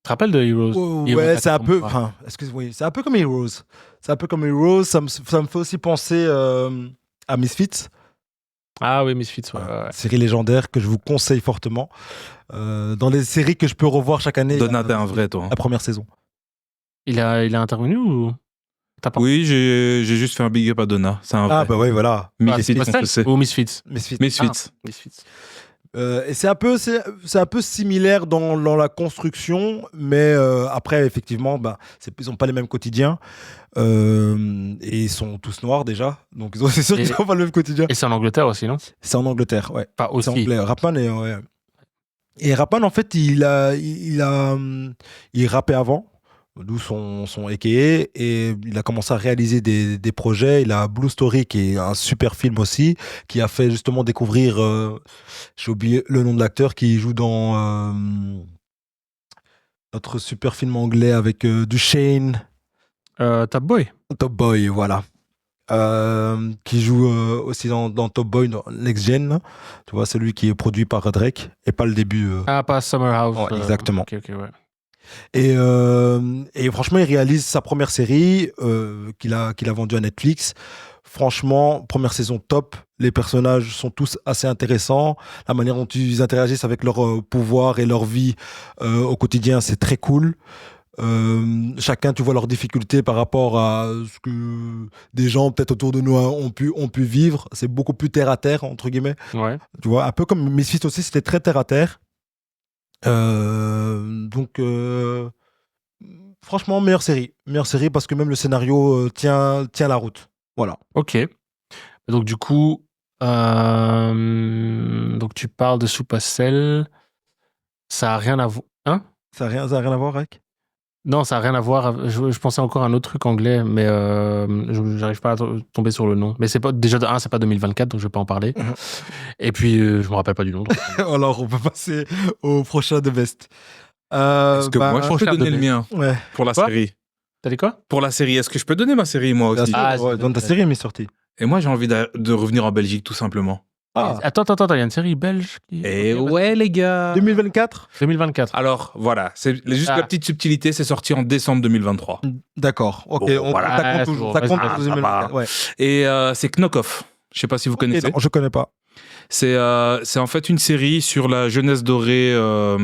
Tu te rappelles de Heroes? Ouais, c'est un peu. Enfin, c'est un peu comme Heroes. C'est un peu comme Heroes. Ça me fait aussi penser à Misfits. Ah oui, Misfits. Ouais. Série légendaire que je vous conseille fortement. Dans les séries que je peux revoir chaque année. Donat, t'es un vrai, toi. La première saison. Il a intervenu ou? Oui, j'ai juste fait un big up à Donat. C'est un vrai. Ah bah ouais, voilà. Misfits ou Misfits? Misfits. Et c'est un peu similaire dans la construction, mais après effectivement, ils n'ont pas les mêmes quotidiens et ils sont tous noirs déjà, donc c'est sûr qu'ils n'ont pas le même quotidien. Et c'est en Angleterre aussi, non? C'est en Angleterre, ouais. Pas aussi. C'est anglais. Rapman et Rapman en fait, il rappait avant. D'où son AKA, et il a commencé à réaliser des projets. Il a Blue Story, qui est un super film aussi, qui a fait justement découvrir, j'ai oublié le nom de l'acteur, qui joue dans notre super film anglais avec Duchesne. Top Boy. Top Boy, voilà. qui joue aussi dans Top Boy, dans Next Gen. Tu vois, celui qui est produit par Drake et pas le début. Pas Summer House. Ouais, exactement. Ok, ouais. Et franchement, il réalise sa première série qu'il a vendue à Netflix. Franchement, première saison top. Les personnages sont tous assez intéressants. La manière dont ils interagissent avec leur pouvoir et leur vie au quotidien, c'est très cool. Chacun, tu vois leurs difficultés par rapport à ce que des gens peut-être autour de nous ont pu vivre. C'est beaucoup plus terre à terre, entre guillemets. Ouais. Tu vois, un peu comme Misfits aussi, c'était très terre à terre. Donc, franchement, meilleure série parce que même le scénario tient la route. Voilà. Ok. Donc du coup, donc tu parles de Soupe à sel. Ça a rien à voir. Hein? Ça a rien à voir avec. Non, ça a rien à voir. Je pensais encore à un autre truc anglais, mais j'arrive pas à tomber sur le nom. Mais c'est pas déjà c'est pas 2024, donc je vais pas en parler. Et puis je me rappelle pas du nom. Donc... Alors on peut passer au prochain de Best. Est-ce que moi je peux donner le mien pour la série? T'as dit quoi? Pour la série, est-ce que je peux donner ma série moi aussi? Dans ta série, elle m'est sortie. Et moi j'ai envie de revenir en Belgique tout simplement. Attends, il y a une série belge qui... Et ouais les gars. 2024. Alors voilà, c'est juste la petite subtilité, c'est sorti en décembre 2023. D'accord. Ok. Bon, ça compte toujours. Ça compte pour 2024. Ouais. Et c'est Knock Off. Je sais pas si vous connaissez. Non, je connais pas. C'est en fait une série sur la jeunesse dorée à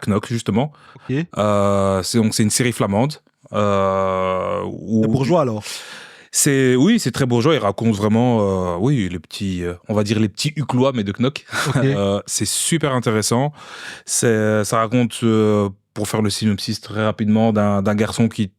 Knock justement. Ok. C'est une série flamande. C'est bourgeois alors. C'est très bourgeois. Il raconte vraiment, les petits, on va dire les petits huclois, mais de Knock. Okay. C'est super intéressant. Ça raconte, pour faire le synopsis très rapidement, d'un garçon qui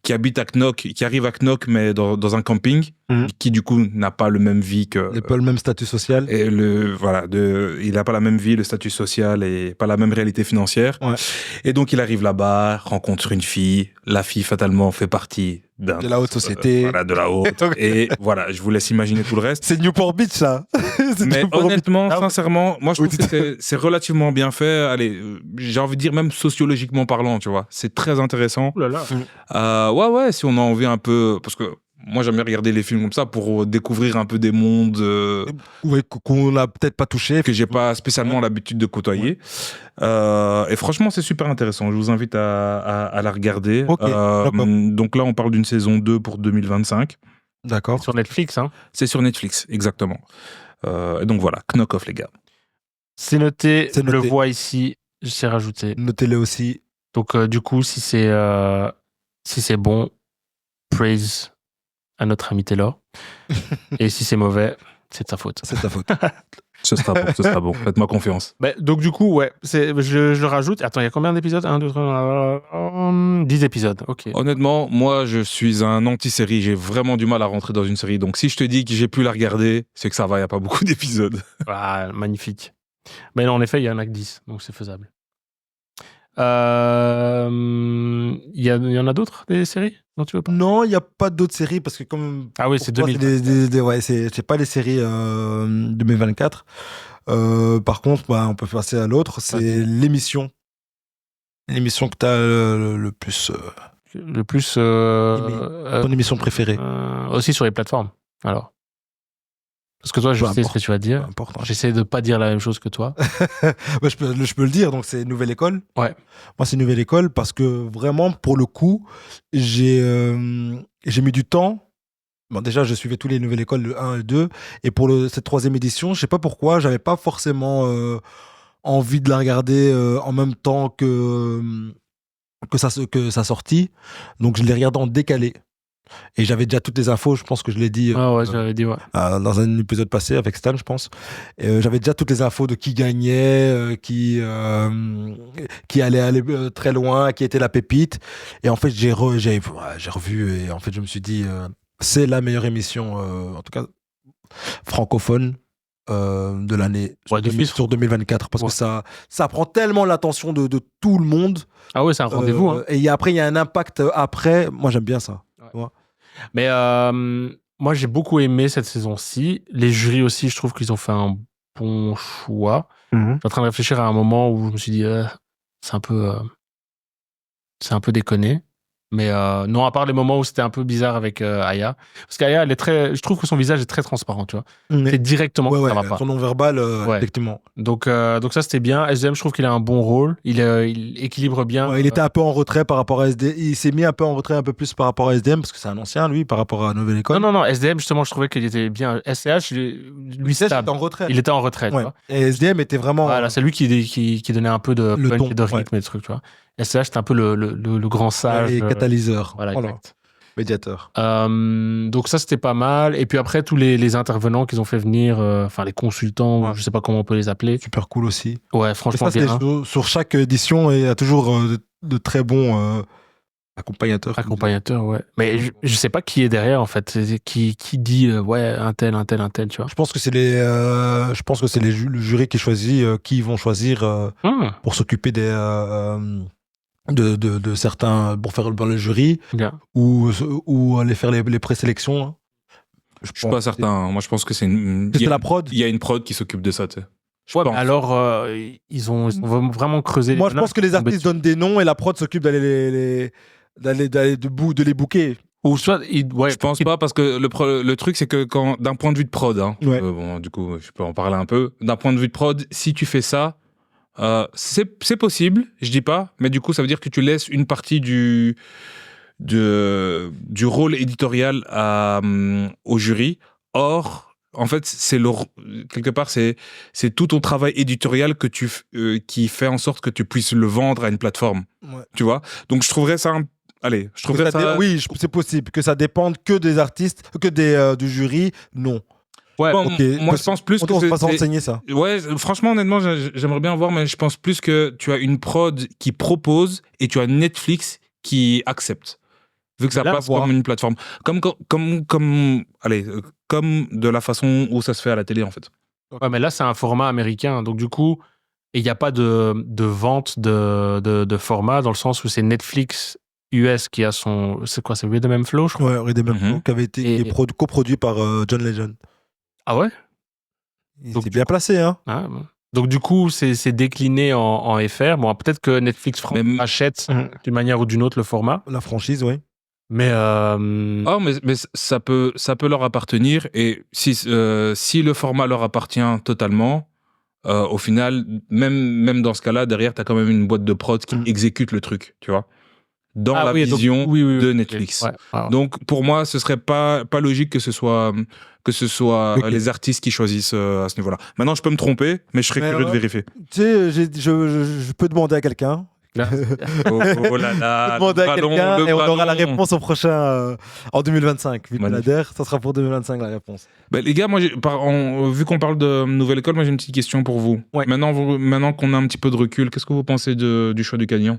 habite à Knock, qui arrive à Knock, mais dans un camping, qui du coup n'a pas le même vie que... Il n'a pas le même statut social. Et il n'a pas la même vie, le statut social et pas la même réalité financière. Ouais. Et donc il arrive là-bas, rencontre une fille, la fille fatalement fait partie de la haute société. De la haute. Et voilà, je vous laisse imaginer tout le reste. C'est Newport Beach, ça. Mais honnêtement, sincèrement, moi je trouve que c'est relativement bien fait. Allez, j'ai envie de dire même sociologiquement parlant, tu vois. C'est très intéressant. Ouh là là. Ouais, si on a envie un peu... Parce que moi j'aime bien regarder les films comme ça pour découvrir un peu des mondes qu'on n'a peut-être pas touché, que j'ai pas spécialement l'habitude de côtoyer. Et franchement c'est super intéressant, je vous invite à la regarder. Donc là on parle d'une saison 2 pour 2025. D'accord. Sur Netflix, hein. C'est sur Netflix, exactement. Et donc voilà, Knock Off les gars. C'est noté, je le vois ici, je sais rajouter. Notez-le aussi. Donc du coup si c'est bon, praise à notre ami Taylor. Et si c'est mauvais, c'est de sa faute. C'est de ta faute. Ce sera bon. Faites-moi confiance. Donc du coup, ouais, je le rajoute. Attends, il y a combien d'épisodes? 1, 2, 3, 10 épisodes, ok. Honnêtement, moi, je suis un anti-série. J'ai vraiment du mal à rentrer dans une série. Donc si je te dis que j'ai pu la regarder, c'est que ça va, il n'y a pas beaucoup d'épisodes. Ah, magnifique. Mais non, en effet, il y en a que 10, donc c'est faisable. Il y en a d'autres, des séries dont tu veux pas? Non, il n'y a pas d'autres séries parce que comme... Ah oui, c'est 2024. C'est pas les séries 2024. Par contre, on peut passer à l'autre. C'est l'émission. L'émission que tu as le plus... Le plus... ton émission préférée. Aussi sur les plateformes, alors. Parce que toi, je sais ce que tu vas dire. J'essaie de pas dire la même chose que toi. Je peux le dire, donc c'est Nouvelle École. Ouais. Moi, c'est Nouvelle École parce que vraiment, pour le coup, j'ai mis du temps. Bon, déjà, je suivais tous les Nouvelles Écoles, le 1 et le 2. Et pour cette 3e édition, je sais pas pourquoi, j'avais pas forcément envie de la regarder en même temps que sa sortie. Donc, je l'ai regardée en décalé. Et j'avais déjà toutes les infos, je pense que je l'ai dit, j'avais dit dans un épisode passé avec Stan, je pense. J'avais déjà toutes les infos de qui gagnait, qui allait aller très loin, qui était la pépite. Et en fait, j'ai revu et en fait, je me suis dit, c'est la meilleure émission, en tout cas francophone de l'année sur 2024, parce que ça prend tellement l'attention de tout le monde. Ah ouais, c'est un rendez-vous. Et après, il y a un impact après. Moi, j'aime bien ça. Ouais. Mais moi, j'ai beaucoup aimé cette saison-ci. Les jurys aussi, je trouve qu'ils ont fait un bon choix. Je suis en train de réfléchir à un moment où je me suis dit, c'est un peu déconné. Mais non, à part les moments où c'était un peu bizarre avec Aya. Parce qu'Aya, je trouve que son visage est très transparent, tu vois. C'est directement que ça va pas. Son non-verbal, effectivement. Donc ça, c'était bien. SDM, je trouve qu'il a un bon rôle. Il équilibre bien. Ouais, il était un peu en retrait par rapport à SDM. Il s'est mis un peu en retrait un peu plus par rapport à SDM, parce que c'est un ancien, lui, par rapport à Nouvelle École. Non, SDM, justement, je trouvais qu'il était bien. SCH, lui, stable. En retrait. Il était en retrait, tu vois. Et SDM était vraiment... Voilà, c'est lui qui donnait un peu de punch et de rythme et de trucs, tu vois. SCH, c'était un peu le grand sage. Et catalyseur. Voilà, exact. Médiateur. Donc ça, c'était pas mal. Et puis après, tous les intervenants qu'ils ont fait venir, les consultants, je sais pas comment on peut les appeler. Super cool aussi. Ouais, franchement, bien. Sur chaque édition, il y a toujours de très bons accompagnateurs. Accompagnateurs, ouais. Mais je sais pas qui est derrière, en fait. Qui dit, un tel, tu vois. Je pense que c'est le jury qui choisit qui ils vont choisir pour s'occuper des... de certains pour faire le jury ou aller faire les présélections. Hein. Je suis pas certain. Moi, je pense que c'est la prod. Il y a une prod qui s'occupe de ça, tu sais. Alors, ils ont vraiment creusé. Moi, je pense que les artistes donnent des noms et la prod s'occupe d'aller de les booker. Ou soit, je pense pas, parce que le truc, c'est que d'un point de vue de prod, hein, du coup, je peux en parler un peu. D'un point de vue de prod, si tu fais ça, c'est possible, je dis pas, mais du coup, ça veut dire que tu laisses une partie du rôle éditorial au jury. Or, en fait, quelque part, c'est tout ton travail éditorial qui fait en sorte que tu puisses le vendre à une plateforme. Tu vois? Donc, je trouverais ça oui, c'est possible. Que ça dépende que des artistes, du jury, non. Ouais, moi je pense plus on va s'enseigner ça. Ouais, franchement, honnêtement, j'aimerais bien voir, mais je pense plus que tu as une prod qui propose et tu as Netflix qui accepte. Vu que ça passe comme une plateforme. Comme de la façon où ça se fait à la télé, en fait. Ouais, mais là, c'est un format américain. Donc, du coup, il n'y a pas de vente de format, dans le sens où c'est Netflix US qui a son... C'est quoi? C'est Rhythm and Flow, je crois. Ouais, Rhythm and Flow, qui avait été coproduit par John Legend. Ah ouais? Il était bien placé, hein. Ah, bon. Donc, du coup, c'est décliné en FR. Bon, peut-être que Netflix France achète d'une manière ou d'une autre le format. La franchise, oui. Mais mais ça peut leur appartenir, et si le format leur appartient totalement, au final, même dans ce cas-là, derrière, tu as quand même une boîte de prod qui exécute le truc, tu vois, dans la vision de Netflix. Ouais. Donc, pour moi, ce serait pas logique que ce soit les artistes qui choisissent à ce niveau-là. Maintenant, je peux me tromper, mais je serais curieux de vérifier. Tu sais, je peux demander à quelqu'un. Oh là là, demander à quelqu'un et on aura la réponse au prochain en 2025. Ça sera pour 2025 la réponse. Ben, les gars, moi, vu qu'on parle de Nouvelle École, moi j'ai une petite question pour vous. Ouais. Maintenant qu'on a un petit peu de recul, qu'est-ce que vous pensez du choix du gagnant?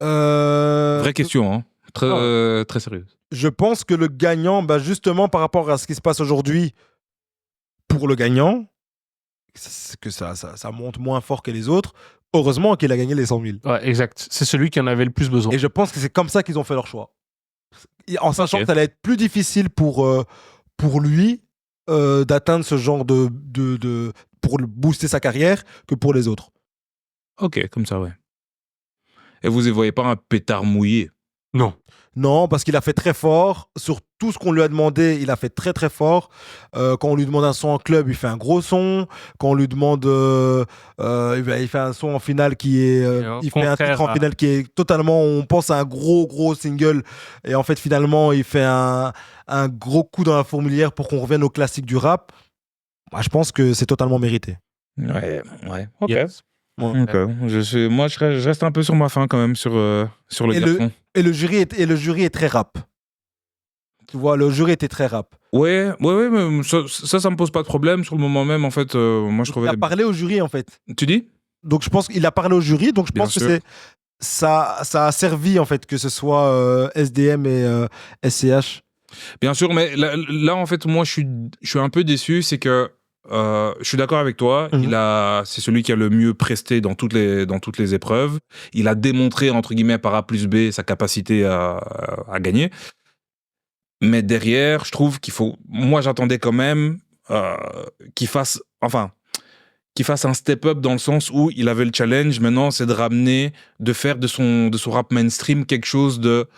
Vraie question, hein. Très sérieuse. Je pense que le gagnant, justement par rapport à ce qui se passe aujourd'hui, pour le gagnant, c'est que ça monte moins fort que les autres. Heureusement qu'il a gagné les 100 000. Ouais, exact. C'est celui qui en avait le plus besoin. Et je pense que c'est comme ça qu'ils ont fait leur choix. En sachant que ça allait être plus difficile pour lui d'atteindre ce genre pour booster sa carrière que pour les autres. Ok, comme ça, ouais. Et vous ne voyez pas un pétard mouillé? Non, parce qu'il a fait très fort. Sur tout ce qu'on lui a demandé, il a fait très très fort. Quand on lui demande un son en club, il fait un gros son. Quand on lui demande... il fait un son en finale qui est... il fait un titre en finale qui est totalement... On pense à un gros single. Et en fait, finalement, il fait un gros coup dans la fourmilière pour qu'on revienne au classique du rap. Moi, je pense que c'est totalement mérité. Ouais. Ok. Yes. Okay. Je reste un peu sur ma faim quand même sur le garçon. Et le jury est très rap. Tu vois, le jury était très rap. Ouais, mais ça me pose pas de problème sur le moment même, en fait. Moi, je trouvais... Il a parlé au jury, en fait. Tu dis? Donc, je pense qu'il a parlé au jury, donc je pense que ça a servi, en fait, que ce soit SDM et SCH. Bien sûr, mais là, en fait, moi, je suis un peu déçu, c'est que je suis d'accord avec toi. C'est celui qui a le mieux presté dans toutes les épreuves. Il a démontré, entre guillemets, par A plus B, sa capacité à gagner. Mais derrière, je trouve qu'il faut... Moi, j'attendais quand même qu'il fasse... Enfin, qu'il fasse un step-up dans le sens où il avait le challenge. Maintenant, c'est de ramener, de faire de son rap mainstream quelque chose de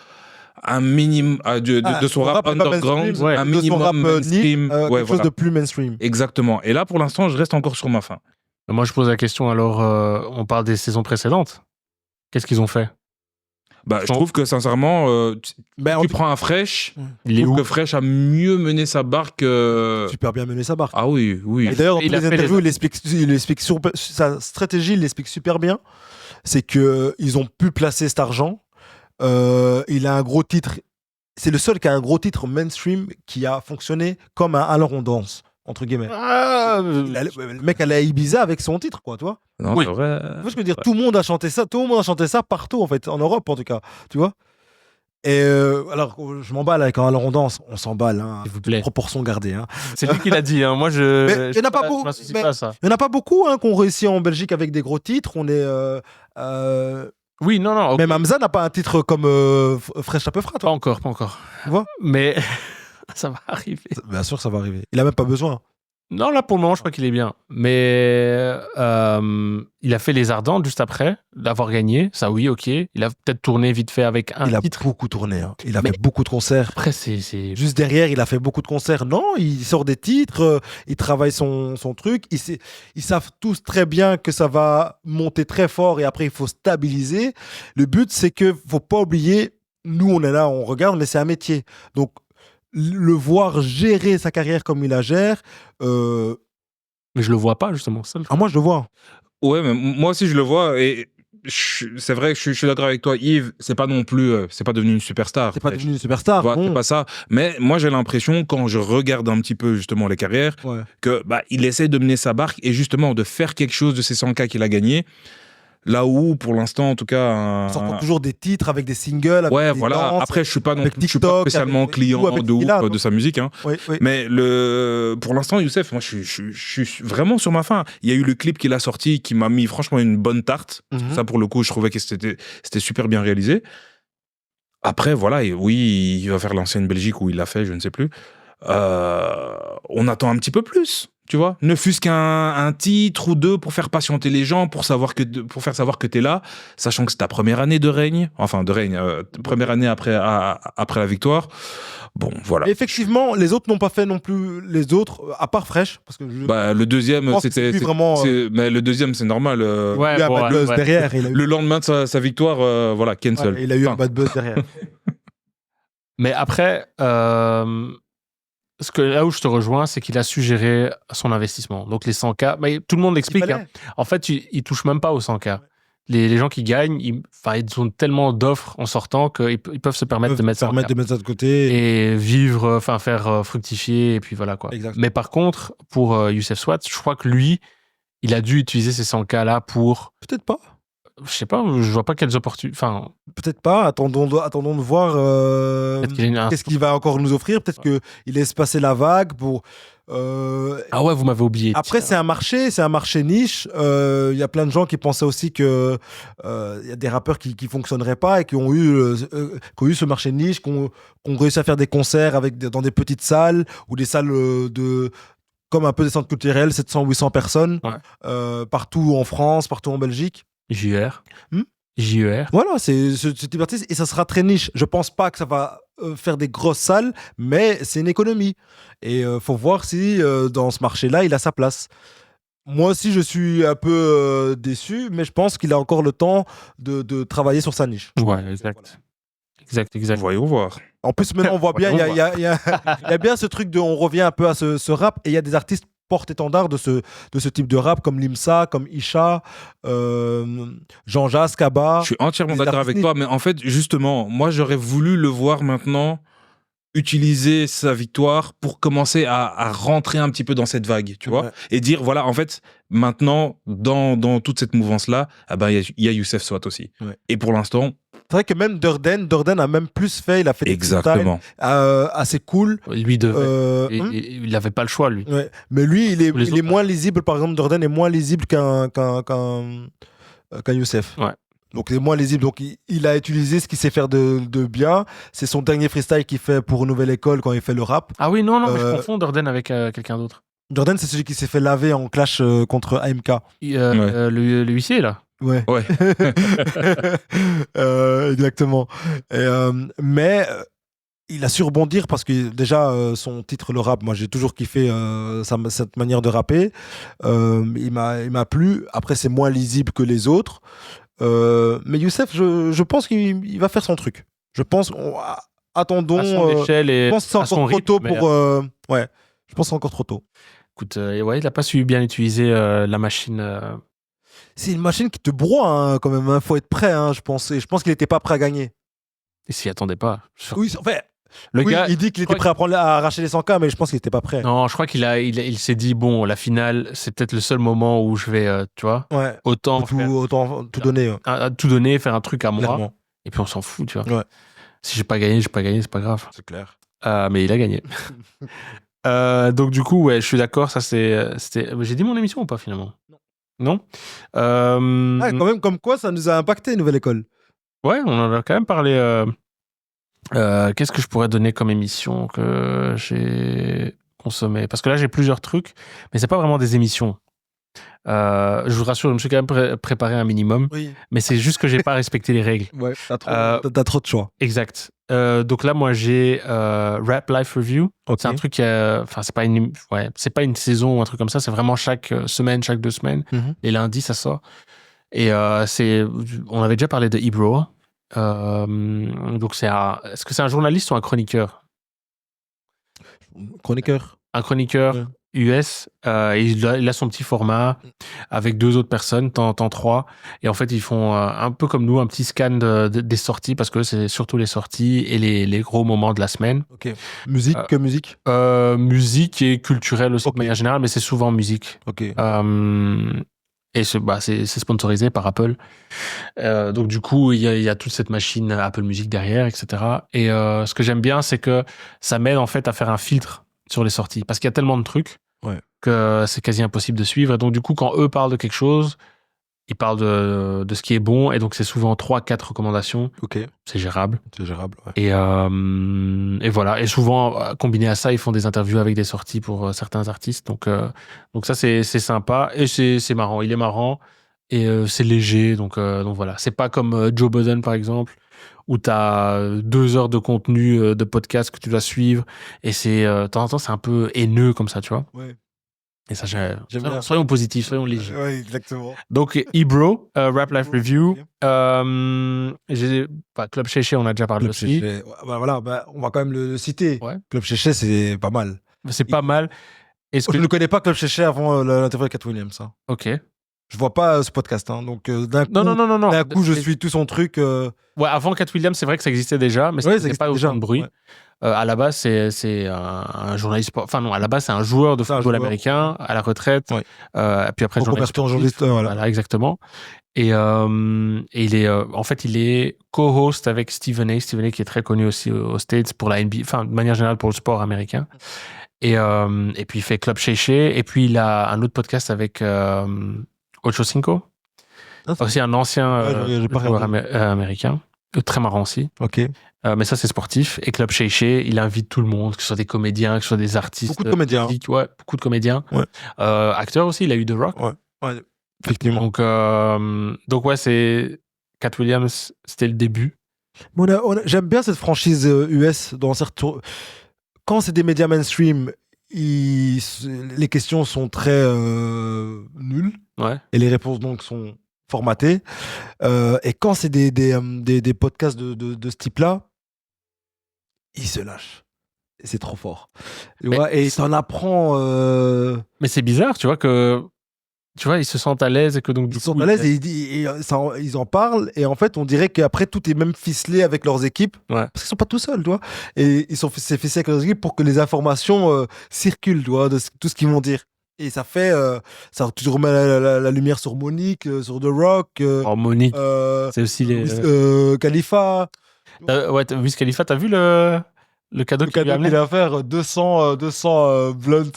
un minimum de son rap underground, un minimum mainstream, quelque chose de plus mainstream. Exactement. Et là, pour l'instant, je reste encore sur ma faim. Moi, je pose la question. Alors, on parle des saisons précédentes. Qu'est-ce qu'ils ont fait? Je trouve que sincèrement, tu prends un Fresh, je trouve que Fresh a mieux mené sa barque. Super bien mené sa barque. Ah oui. Et d'ailleurs, dans toutes les interviews, il explique sa stratégie, il l'explique super bien. C'est qu'ils ont pu placer cet argent. Il a un gros titre. C'est le seul qui a un gros titre mainstream qui a fonctionné comme un Alors on danse, entre guillemets. Le mec allait à Ibiza avec son titre, quoi, tu vois. Non, c'est vrai. Tu vois ce que je veux dire, tout le monde a chanté ça partout, en fait, en Europe, en tout cas, tu vois. Et alors, je m'emballe avec un Alors on danse, on s'emballe, hein, s'il vous plaît. Proportion gardée. Hein. C'est lui qui l'a dit, hein. Moi je. Il n'y en a pas beaucoup. Il y en a pas beaucoup qui ont réussi en Belgique avec des gros titres. On est. Oui, non. Okay. Même Hamza n'a pas un titre comme Fresh Tapefra, toi. Pas encore. Tu vois. Mais ça va arriver. Bien sûr, ça va arriver. Il a même pas besoin. Non, là pour le moment, je crois qu'il est bien. Mais il a fait Les Ardentes juste après d'avoir gagné. Ça, oui, ok. Il a peut-être tourné vite fait avec un titre. Il a beaucoup tourné. Hein. Il a fait beaucoup de concerts. Après, c'est... Juste derrière, il a fait beaucoup de concerts. Non, il sort des titres, il travaille son truc. Ils savent tous très bien que ça va monter très fort et après, il faut stabiliser. Le but, c'est que faut pas oublier, nous, on est là, on regarde, mais c'est un métier. Donc, le voir gérer sa carrière comme il la gère. Mais je le vois pas, justement. Ça, moi, je le vois. Ouais, mais moi aussi, je le vois. Et c'est vrai que je suis d'accord avec toi, Yves. C'est pas non plus. C'est pas devenu une superstar. C'est pas devenu une superstar. C'est pas ça. Mais moi, j'ai l'impression, quand je regarde un petit peu, justement, les carrières, que il essaie de mener sa barque et justement de faire quelque chose de ces 100K qu'il a gagné. Là où, pour l'instant, en tout cas... On sort toujours des titres avec des singles, avec des danses, après, je suis pas TikTok, spécialement client de sa musique. Hein. Oui. Mais pour l'instant, Youssef, moi, je suis vraiment sur ma faim. Il y a eu le clip qu'il a sorti qui m'a mis franchement une bonne tarte. Ça, pour le coup, je trouvais que c'était super bien réalisé. Après, voilà, oui, il va faire l'ancienne Belgique où il l'a fait, je ne sais plus. On attend un petit peu plus. Tu vois, ne fût-ce qu'un titre ou deux pour faire patienter les gens, pour faire savoir que t'es là, sachant que c'est ta première année de règne, première année après la victoire. Bon, voilà. Et effectivement, les autres n'ont pas fait non plus les autres, à part Fresh, parce que le deuxième, c'était vraiment. Mais le deuxième, c'est normal. Il a un bad buzz derrière. Le lendemain de sa victoire, cancel. Il a eu un bad buzz derrière. Mais après. Là où je te rejoins, c'est qu'il a su gérer son investissement. Donc les 100K, tout le monde l'explique. Hein. En fait, il touche même pas aux 100K. Les gens qui gagnent, ils ont tellement d'offres en sortant qu'ils peuvent se permettre de mettre ça de côté et vivre, faire fructifier et puis voilà quoi. Exactement. Mais par contre, pour Youssef Swat, je crois que lui, il a dû utiliser ces 100K là pour. Peut-être pas. Je sais pas, je vois pas quelles opportunités. Enfin, peut-être pas. Attendons de voir qu'est-ce qu'il va encore nous offrir. Peut-être qu'il laisse passer la vague pour. Ah ouais, vous m'avez oublié. Après, c'est un marché niche. Il y a plein de gens qui pensaient aussi que il y a des rappeurs qui fonctionneraient pas et qui ont eu ce marché niche, qui ont réussi à faire des concerts dans des petites salles ou des salles comme un peu des centres culturels, 700-800 personnes, partout en France, partout en Belgique. JER. Voilà, c'est ce type d'artiste et ça sera très niche. Je pense pas que ça va faire des grosses salles, mais c'est une économie. Et faut voir si dans ce marché-là, il a sa place. Moi aussi, je suis un peu déçu, mais je pense qu'il a encore le temps de travailler sur sa niche. Ouais, exact. Voilà. Exact. Voyons voir. En plus, maintenant, on voit bien, il y a bien ce truc on revient un peu à ce rap et il y a des artistes porte-étendard de ce type de rap comme Limsa, comme Isha, Jean-Jacques, Kaba. Je suis entièrement d'accord avec toi, mais en fait, justement, moi, j'aurais voulu le voir maintenant utiliser sa victoire pour commencer à rentrer un petit peu dans cette vague, tu vois, et dire, voilà, en fait, maintenant, dans toute cette mouvance-là, il y a Youssef Swat aussi. Ouais. Et pour l'instant... C'est vrai que même Durden a même plus fait, il a fait des exactement assez cool. Lui, il n'avait pas le choix, lui. Ouais. Mais lui, il est moins lisible, par exemple, Durden est moins lisible qu'un Youssef. Ouais. Donc, il est moins lisible. Donc, il a utilisé ce qu'il sait faire de bien. C'est son dernier freestyle qu'il fait pour Nouvelle École quand il fait le rap. Ah oui, non, mais je confonds Durden avec quelqu'un d'autre. Jordan, c'est celui qui s'est fait laver en clash contre AMK. Le huissier, là. Ouais. Exactement. Mais il a su rebondir parce que déjà, son titre, le rap, moi j'ai toujours kiffé cette manière de rapper. Il m'a plu. Après, c'est moins lisible que les autres. Mais Youssef, je pense qu'il va faire son truc. Je pense, attendons. À son échelle et je pense que c'est encore trop tôt pour. Ouais, je pense que c'est encore trop tôt. Écoute, il n'a pas su bien utiliser la machine. C'est une machine qui te broie hein, quand même. Il faut être prêt, hein, je pense. Et je pense qu'il n'était pas prêt à gagner. Il s'y attendait pas. Oui, en fait. Gars, il dit qu'il était prêt à arracher les 100K, mais je pense qu'il n'était pas prêt. Non, je crois il s'est dit, bon, la finale, c'est peut-être le seul moment où je vais, tu vois, autant tout donner. Tout donner, faire un truc à moi. Clairement. Et puis on s'en fout, tu vois. Ouais. Si j'ai pas gagné, c'est pas grave. C'est clair. Mais il a gagné. Donc du coup, ouais, je suis d'accord, ça c'était... J'ai dit mon émission ou pas finalement ? Non. Quand même, comme quoi, ça nous a impacté, Nouvelle École. Ouais, on en a quand même parlé... qu'est-ce que je pourrais donner comme émission que j'ai consommé ? Parce que là, j'ai plusieurs trucs, mais c'est pas vraiment des émissions. Je vous rassure, je me suis quand même préparé un minimum, mais c'est juste que j'ai pas respecté les règles. Ouais, t'as trop de choix. Exact. Donc là, moi, j'ai Rap Life Review. Okay. C'est un truc qui enfin, c'est pas une saison ou un truc comme ça. C'est vraiment chaque semaine, chaque 2 semaines. Les lundis, ça sort. Et on avait déjà parlé de Ebro. Donc est-ce que c'est un journaliste ou un chroniqueur ? Chroniqueur. Un chroniqueur US. Il a son petit format avec 2 autres personnes, temps 3. Et en fait, ils font un peu comme nous, un petit scan des sorties parce que c'est surtout les sorties et les gros moments de la semaine. Ok. Musique musique et culturelle aussi de manière générale, mais c'est souvent musique. Ok. Et c'est sponsorisé par Apple. Donc du coup, il y a toute cette machine Apple Music derrière, etc. Et ce que j'aime bien, c'est que ça m'aide en fait à faire un filtre sur les sorties. Parce qu'il y a tellement de trucs que c'est quasi impossible de suivre. Et donc du coup, quand eux parlent de quelque chose, ils parlent de ce qui est bon. Et donc c'est souvent 3-4 recommandations. Ok. C'est gérable. C'est gérable, ouais. Et voilà. Et souvent, combiné à ça, ils font des interviews avec des sorties pour certains artistes. Donc ça, c'est sympa. Et c'est marrant. Il est marrant. Et c'est léger. Donc voilà. C'est pas comme Joe Budden, par exemple, où tu as 2 heures de contenu de podcast que tu dois suivre. Et de temps en temps, c'est un peu haineux comme ça, tu vois. Ouais. Et ça, j'aime bien. Soyons positifs, soyons légers. Ouais, exactement. Donc, Ebro, Rap Life Review. Club Chéché, on a déjà parlé aussi. Voilà, on va quand même le citer. Ouais. Club Chéché, c'est pas mal. C'est pas mal. Je ne connais pas Club Chéché avant l'interview de Cat Williams. Hein. Ok. Je vois pas ce podcast. Hein. Donc, d'un coup, non. D'un coup, je suis tout son truc. Ouais, avant Cat Williams, c'est vrai que ça existait déjà, mais ça faisait pas autant de bruit. Ouais. À la base, c'est un journaliste. Enfin, non, à la base, c'est un joueur de football américain à la retraite. Ouais. Puis après, journaliste. Voilà, exactement. Et il est, en fait, il est co-host avec Stephen A. Stephen A. qui est très connu aussi aux States pour la NBA, enfin, de manière générale pour le sport américain. Et puis, il fait Club Chéché. Et puis, il a un autre podcast avec Ocho Cinco. Aussi un ancien joueur américain. Très marrant aussi. Ok. Mais ça, c'est sportif. Et Club Chéché, il invite tout le monde, que ce soit des comédiens, que ce soit des artistes. Beaucoup de comédiens. Ouais, beaucoup de comédiens. Ouais. Acteurs aussi, il a eu The Rock. Ouais, effectivement. Donc ouais, c'est Cat Williams, c'était le début. J'aime bien cette franchise US dans certains... Quand c'est des médias mainstream, les questions sont très nulles. Ouais. Et les réponses donc sont formatées. Et quand c'est des podcasts de ce type-là, ils se lâchent. Et c'est trop fort. Et t'en apprends... Mais c'est bizarre, tu vois, ils se sentent à l'aise et que donc... Ils sont à l'aise et ils en parlent. Et en fait, on dirait qu'après, tout est même ficelé avec leurs équipes. Ouais. Parce qu'ils sont pas tout seuls, tu vois. Et c'est ficelé avec leurs équipes pour que les informations circulent, tu vois, de tout ce qu'ils vont dire. Et ça fait... tu remets la lumière sur Monique, sur The Rock. Monique, c'est aussi les... Khalifa. Ouais, Wiz Khalifa, t'as vu le cadeau qu'il a à faire 200 blunts.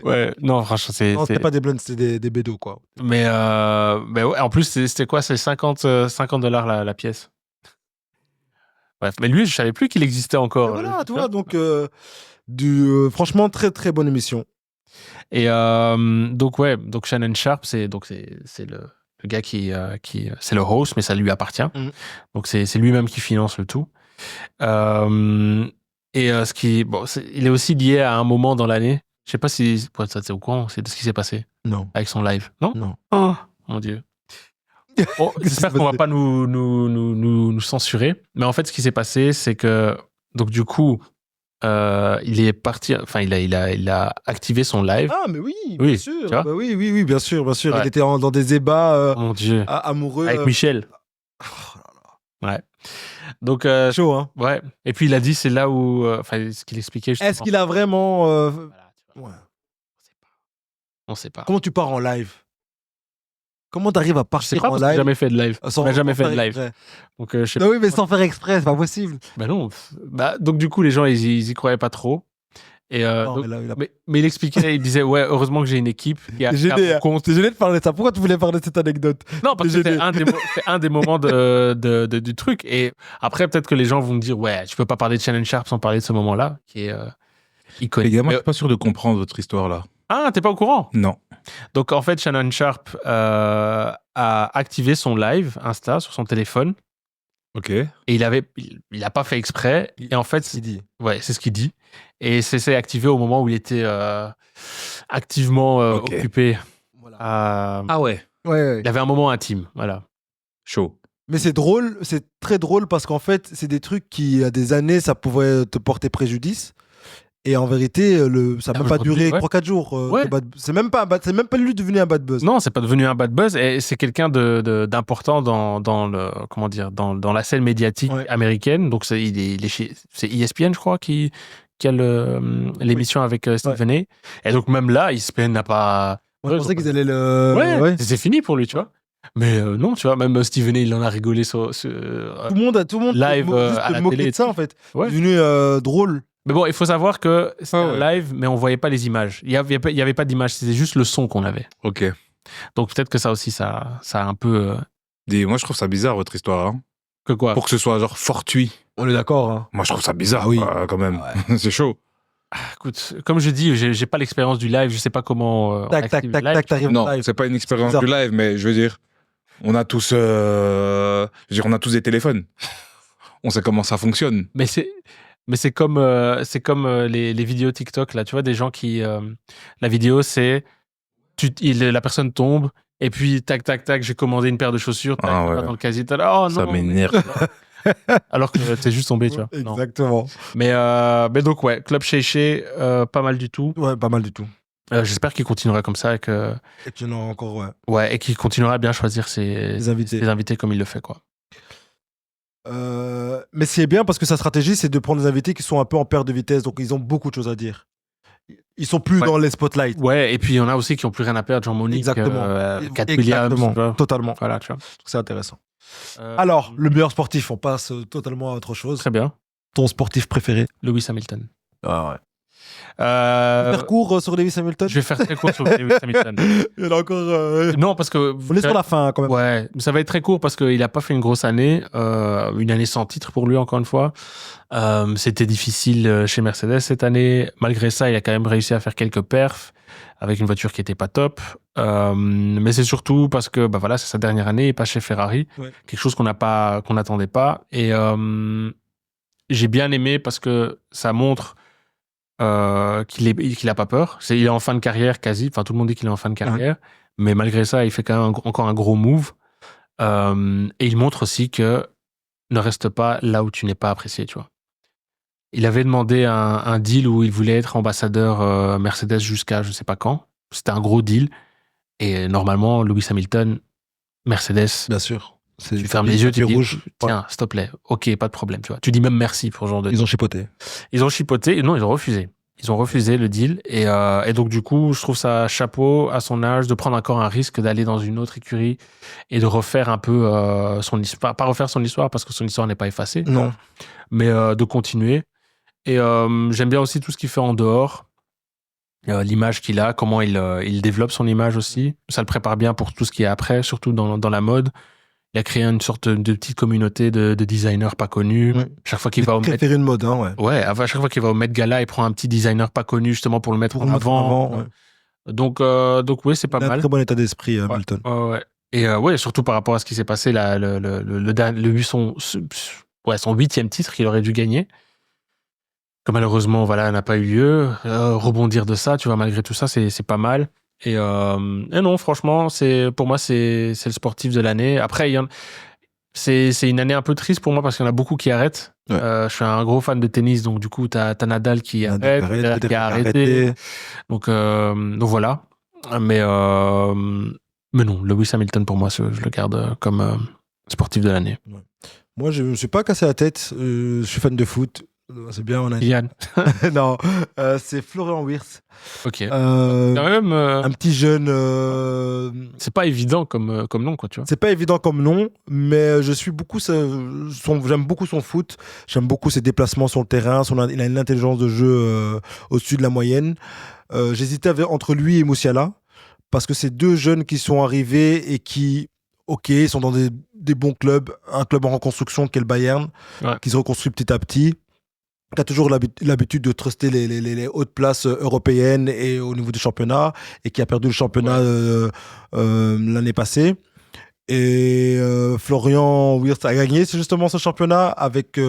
Ouais, non, franchement, c'était pas des blunts, c'était des bédos, quoi. Mais ouais, en plus, c'était quoi? C'est $50 la pièce. Bref, mais lui, je savais plus qu'il existait encore. Voilà, tu vois, donc, franchement, très, très bonne émission. Et donc Shannon Sharpe, c'est le gars qui c'est le host, mais ça lui appartient. Donc c'est lui-même qui finance le tout. Et il est aussi lié à un moment dans l'année. Je sais pas si ça t'es au courant, c'est de ce qui s'est passé. Non. Avec son live. Non. Oh mon Dieu. Oh, j'espère qu'on va pas nous censurer. Mais en fait, ce qui s'est passé, c'est que donc du coup, il est parti. Enfin, il a activé son live. Ah, mais oui, bien sûr. Tu vois oui, bien sûr. Ouais. Il était dans des débats mon Dieu. amoureux. Avec Michel. Oh là là. Ouais. Donc, chaud, hein. Ouais. Et puis il a dit, c'est là où, ce qu'il expliquait. Justement. Est-ce qu'il a vraiment ouais. On sait pas. Comment tu pars en live? Comment t'arrives à partir en live? J'ai jamais fait de live. On n'a jamais fait de live. Donc, je sais pas. Oui, mais sans faire exprès, c'est pas possible. Bah non. Donc du coup, les gens, ils y croyaient pas trop. Et mais il expliquait, il disait ouais, heureusement que j'ai une équipe qui a compte. T'es gêné de parler de ça. Pourquoi tu voulais parler de cette anecdote? Non, parce que c'est un des moments du truc. Et après, peut-être que les gens vont me dire ouais, tu peux pas parler de Shannon Sharpe sans parler de ce moment-là qui est iconique. Les gars, moi, je suis pas sûr de comprendre votre histoire là. Ah, t'es pas au courant? Non. Donc en fait, Shannon Sharpe a activé son live Insta sur son téléphone. Ok. Et il a pas fait exprès. Et en fait, c'est ce qu'il dit. Ouais, c'est ce qu'il dit. Et c'est activé au moment où il était activement occupé. Voilà. Ah ouais. Il y avait un moment intime, voilà. Chaud. Mais c'est drôle, c'est très drôle parce qu'en fait, c'est des trucs qui, à des années, ça pouvait te porter préjudice. Et en vérité, ça n'a même pas duré 3-4 jours. C'est même pas lui devenu un bad buzz. Non, c'est pas devenu un bad buzz. Et c'est quelqu'un d'important dans le, comment dire, dans la scène médiatique américaine. Donc c'est ESPN, je crois, qui a l'émission avec Stephen A. Et donc même là, ESPN n'a pas. Moi, je pensais qu'ils allaient le. C'est fini pour lui, tu vois. Mais non, tu vois, même Stephen A, il en a rigolé sur tout le monde live juste à la moquer télé. de ça, en fait. C'est devenu drôle. Mais bon, il faut savoir que c'est un live, mais on voyait pas les images. Il y avait pas d'image, c'était juste le son qu'on avait. Ok. Donc peut-être que ça aussi, ça a un peu. Moi, je trouve ça bizarre votre histoire. Hein. Que quoi? Pour que ce soit genre fortuit. On est d'accord. Hein. Moi, je trouve ça bizarre, quand même. Ouais. C'est chaud. Écoute, comme je dis, j'ai pas l'expérience du live, je sais pas comment. Tac, t'arrives non, live. C'est pas une expérience du live, mais je veux dire, on a tous des téléphones. On sait comment ça fonctionne. Mais c'est comme les vidéos TikTok, là. Tu vois, des gens qui... la vidéo, c'est... la personne tombe, et puis, tac, j'ai commandé une paire de chaussures, dans le casier. Oh non! Ça m'énerve. Alors que t'es juste tombé, tu vois. Exactement. Non. Mais donc, ouais, Club Shay Shay, pas mal du tout. Ouais, pas mal du tout. J'espère qu'il continuera comme ça. Et qu'il y en aura encore, Ouais, et qu'il continuera à bien choisir ses invités comme il le fait, quoi. Mais c'est bien parce que sa stratégie, c'est de prendre des invités qui sont un peu en perte de vitesse, donc ils ont beaucoup de choses à dire. Ils sont plus dans les spotlights. Ouais, et puis il y en a aussi qui ont plus rien à perdre, Jean-Monique, Cat Williams. Totalement. Voilà, tu vois. C'est intéressant. Alors, le meilleur sportif, on passe totalement à autre chose. Très bien. Ton sportif préféré? Lewis Hamilton. Ah ouais. Faire court sur Lewis Hamilton? Je vais faire très court sur Lewis Hamilton. Il y en a encore. Non, parce que. On est sur la fin quand même. Ouais, mais ça va être très court parce qu'il n'a pas fait une grosse année. Une année sans titre pour lui, encore une fois. C'était difficile chez Mercedes cette année. Malgré ça, il a quand même réussi à faire quelques perfs avec une voiture qui n'était pas top. Mais c'est surtout parce que voilà, c'est sa dernière année et pas chez Ferrari. Ouais. Quelque chose qu'on n'attendait pas. Et j'ai bien aimé parce que ça montre. Qu'il a pas peur. Il est en fin de carrière quasi. Enfin, tout le monde dit qu'il est en fin de carrière. Mais malgré ça, il fait quand même encore un gros move. Et il montre aussi que ne reste pas là où tu n'es pas apprécié, tu vois. Il avait demandé un deal où il voulait être ambassadeur Mercedes jusqu'à je sais pas quand. C'était un gros deal. Et normalement, Lewis Hamilton, Mercedes. Bien sûr. Tu fermes les yeux, tu dis, tiens, s'il te plaît, ok, pas de problème, tu vois. Tu dis même merci pour ce genre de... Ils ont chipoté. Non, ils ont refusé. Ils ont refusé le deal. Et donc, du coup, je trouve ça chapeau à son âge de prendre encore un risque d'aller dans une autre écurie et de refaire un peu son histoire. Pas refaire son histoire parce que son histoire n'est pas effacée. Non. Mais de continuer. Et j'aime bien aussi tout ce qu'il fait en dehors. L'image qu'il a, comment il développe son image aussi. Ça le prépare bien pour tout ce qui est après, surtout dans la mode. Il a créé une sorte de petite communauté de designers pas connus. Chaque fois qu'il va au Met... une mode, hein, ouais. À chaque fois qu'il va au Met Gala, il prend un petit designer pas connu justement pour le mettre en avant. Ouais. Donc oui, c'est pas mal. Un très bon état d'esprit, Hamilton. Ouais. Et surtout par rapport à ce qui s'est passé, son 8e titre qu'il aurait dû gagner. Que malheureusement, voilà, n'a pas eu lieu. Rebondir de ça, tu vois, malgré tout ça, c'est pas mal. Et non, franchement, pour moi, c'est le sportif de l'année. Après, c'est une année un peu triste pour moi parce qu'il y en a beaucoup qui arrêtent. Ouais. Je suis un gros fan de tennis, donc du coup, t'as Nadal qui a arrêté. Donc voilà. Mais non, Lewis Hamilton, pour moi, je le garde comme sportif de l'année. Ouais. Moi, je ne me suis pas cassé la tête. Je suis fan de foot. C'est bien, on a Yann. Non, c'est Florian Wirtz. Ok. Quand même, un petit jeune. C'est pas évident comme nom, quoi, tu vois. C'est pas évident comme nom, mais j'aime beaucoup son foot. J'aime beaucoup ses déplacements sur le terrain. Il a une intelligence de jeu au-dessus de la moyenne. J'hésitais entre lui et Musiala parce que c'est deux jeunes qui sont arrivés et qui, sont dans des bons clubs. Un club en reconstruction qui est le Bayern, qui se reconstruit petit à petit. Tu as toujours l'habitude de truster les hautes places européennes et au niveau du championnat, et qui a perdu le championnat l'année passée. Et Florian Wirtz a gagné justement ce championnat avec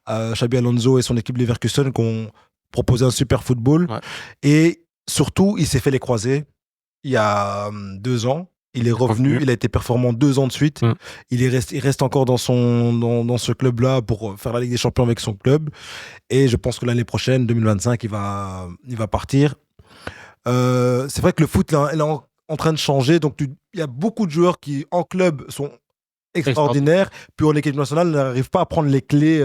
Xabi Alonso et son équipe Leverkusen qui ont proposé un super football. Ouais. Et surtout, il s'est fait les croisés il y a 2 ans. Il est revenu, il a été performant 2 ans de suite. Il reste encore dans ce club-là pour faire la Ligue des Champions avec son club. Et je pense que l'année prochaine, 2025, il va partir. C'est vrai que le foot là, est en train de changer. Donc, il y a beaucoup de joueurs qui, en club, sont extraordinaires. Puis en équipe nationale, n'arrivent pas à prendre les clés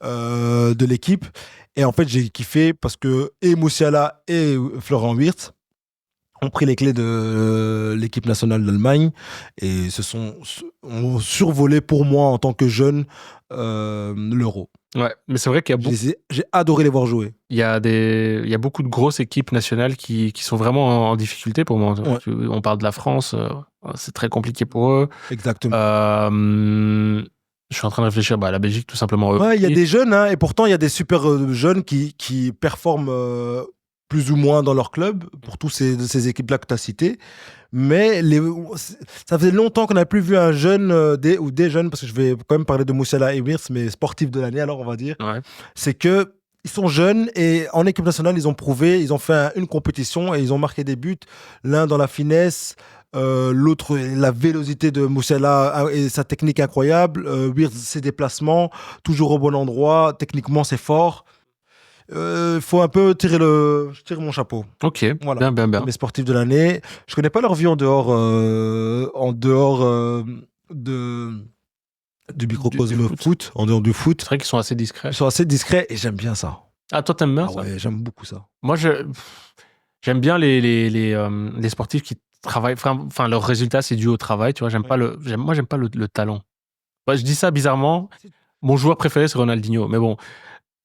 de l'équipe. Et en fait, j'ai kiffé parce que et Musiala et Florian Wirtz ont pris les clés de l'équipe nationale d'Allemagne et ont survolé pour moi en tant que jeune l'Euro. Ouais, mais c'est vrai qu'il y a beaucoup... J'ai adoré les voir jouer. Il y a beaucoup de grosses équipes nationales qui sont vraiment en difficulté pour moi. Ouais. On parle de la France, c'est très compliqué pour eux. Exactement. Je suis en train de réfléchir à la Belgique, tout simplement. Ouais, il y a des jeunes, et pourtant il y a des super jeunes qui performent plus ou moins dans leur club, pour toutes ces équipes-là que tu as citées. Mais ça faisait longtemps qu'on n'a plus vu un jeune, des jeunes, parce que je vais quand même parler de Musiala et Wirtz, mais sportifs de l'année, alors on va dire. Ouais. C'est qu'ils sont jeunes et en équipe nationale, ils ont prouvé, ils ont fait une compétition et ils ont marqué des buts. L'un dans la finesse, l'autre, la vélocité de Musiala et sa technique incroyable. Wirtz, ses déplacements, toujours au bon endroit. Techniquement, c'est fort. Faut un peu je tire mon chapeau. Ok, voilà. Bien. Mes sportifs de l'année. Je connais pas leur vie en dehors du microcosme foot, en dehors du foot. C'est vrai qu'ils sont assez discrets. Ils sont assez discrets et j'aime bien ça. Ah, toi t'aimes bien ça? Ouais, j'aime beaucoup ça. Moi, j'aime bien les sportifs qui travaillent. Enfin, leur résultat c'est dû au travail. Tu vois, j'aime pas le talent. Ouais, je dis ça bizarrement. Mon joueur préféré c'est Ronaldinho, mais bon.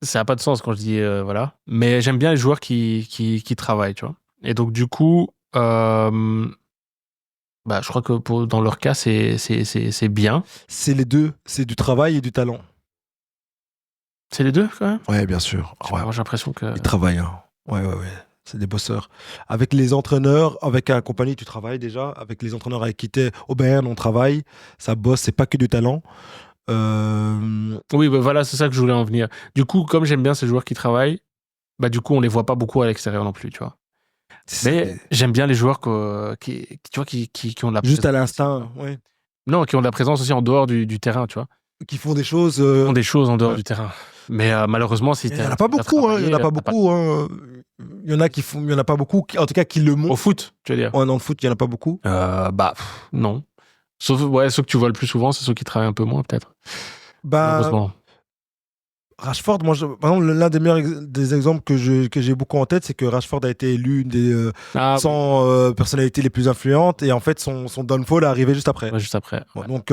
Ça n'a pas de sens quand je dis voilà. Mais j'aime bien les joueurs qui travaillent, tu vois. Et donc, du coup, je crois que dans leur cas, c'est bien. C'est les deux. C'est du travail et du talent. C'est les deux, quand même? Ouais, bien sûr. Ouais. Moi, j'ai l'impression que... Ils travaillent, hein. Ouais. C'est des bosseurs. Avec les entraîneurs, avec un compagnie, tu travailles déjà. Avec les entraîneurs avec qui t'es au Bayern, on travaille. Ça bosse, c'est pas que du talent. Oui, voilà, c'est ça que je voulais en venir. Du coup, comme j'aime bien ces joueurs qui travaillent, du coup, on les voit pas beaucoup à l'extérieur non plus, tu vois. Mais j'aime bien les joueurs qui ont de la présence. Juste à l'instinct, ouais. Non, qui ont de la présence aussi en dehors du terrain, tu vois. Qui font des choses. Qui font des choses en dehors du terrain. Mais malheureusement, si il y en a pas beaucoup, hein. Il y en a pas beaucoup, hein. Il y en a pas beaucoup, en tout cas, qui le montrent. Au foot, tu veux dire? Ouais, dans le foot, il y en a pas beaucoup. Non. Sauf ceux que tu vois le plus souvent, c'est ceux qui travaillent un peu moins, peut-être. Rashford, moi, par exemple, l'un des meilleurs des exemples que j'ai beaucoup en tête, c'est que Rashford a été élu une des 100 personnalités les plus influentes, et en fait, son downfall est arrivé juste après. Ouais, juste après. Ouais. Donc,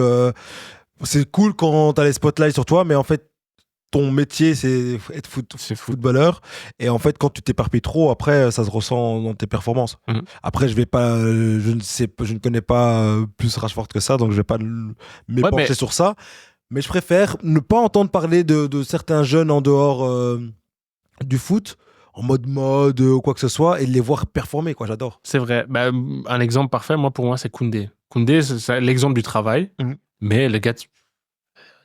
c'est cool quand t'as les spotlights sur toi, mais en fait, ton métier, c'est être footballeur. Et en fait, quand tu t'éparpilles trop, après, ça se ressent dans tes performances. Après, je ne connais pas plus Rashford que ça, donc je vais pas m'épancher sur ça. Mais je préfère ne pas entendre parler de certains jeunes en dehors du foot, en mode ou quoi que ce soit, et les voir performer, quoi. J'adore. C'est vrai. Un exemple parfait, pour moi, c'est Koundé. Koundé, c'est l'exemple du travail, mais le gars,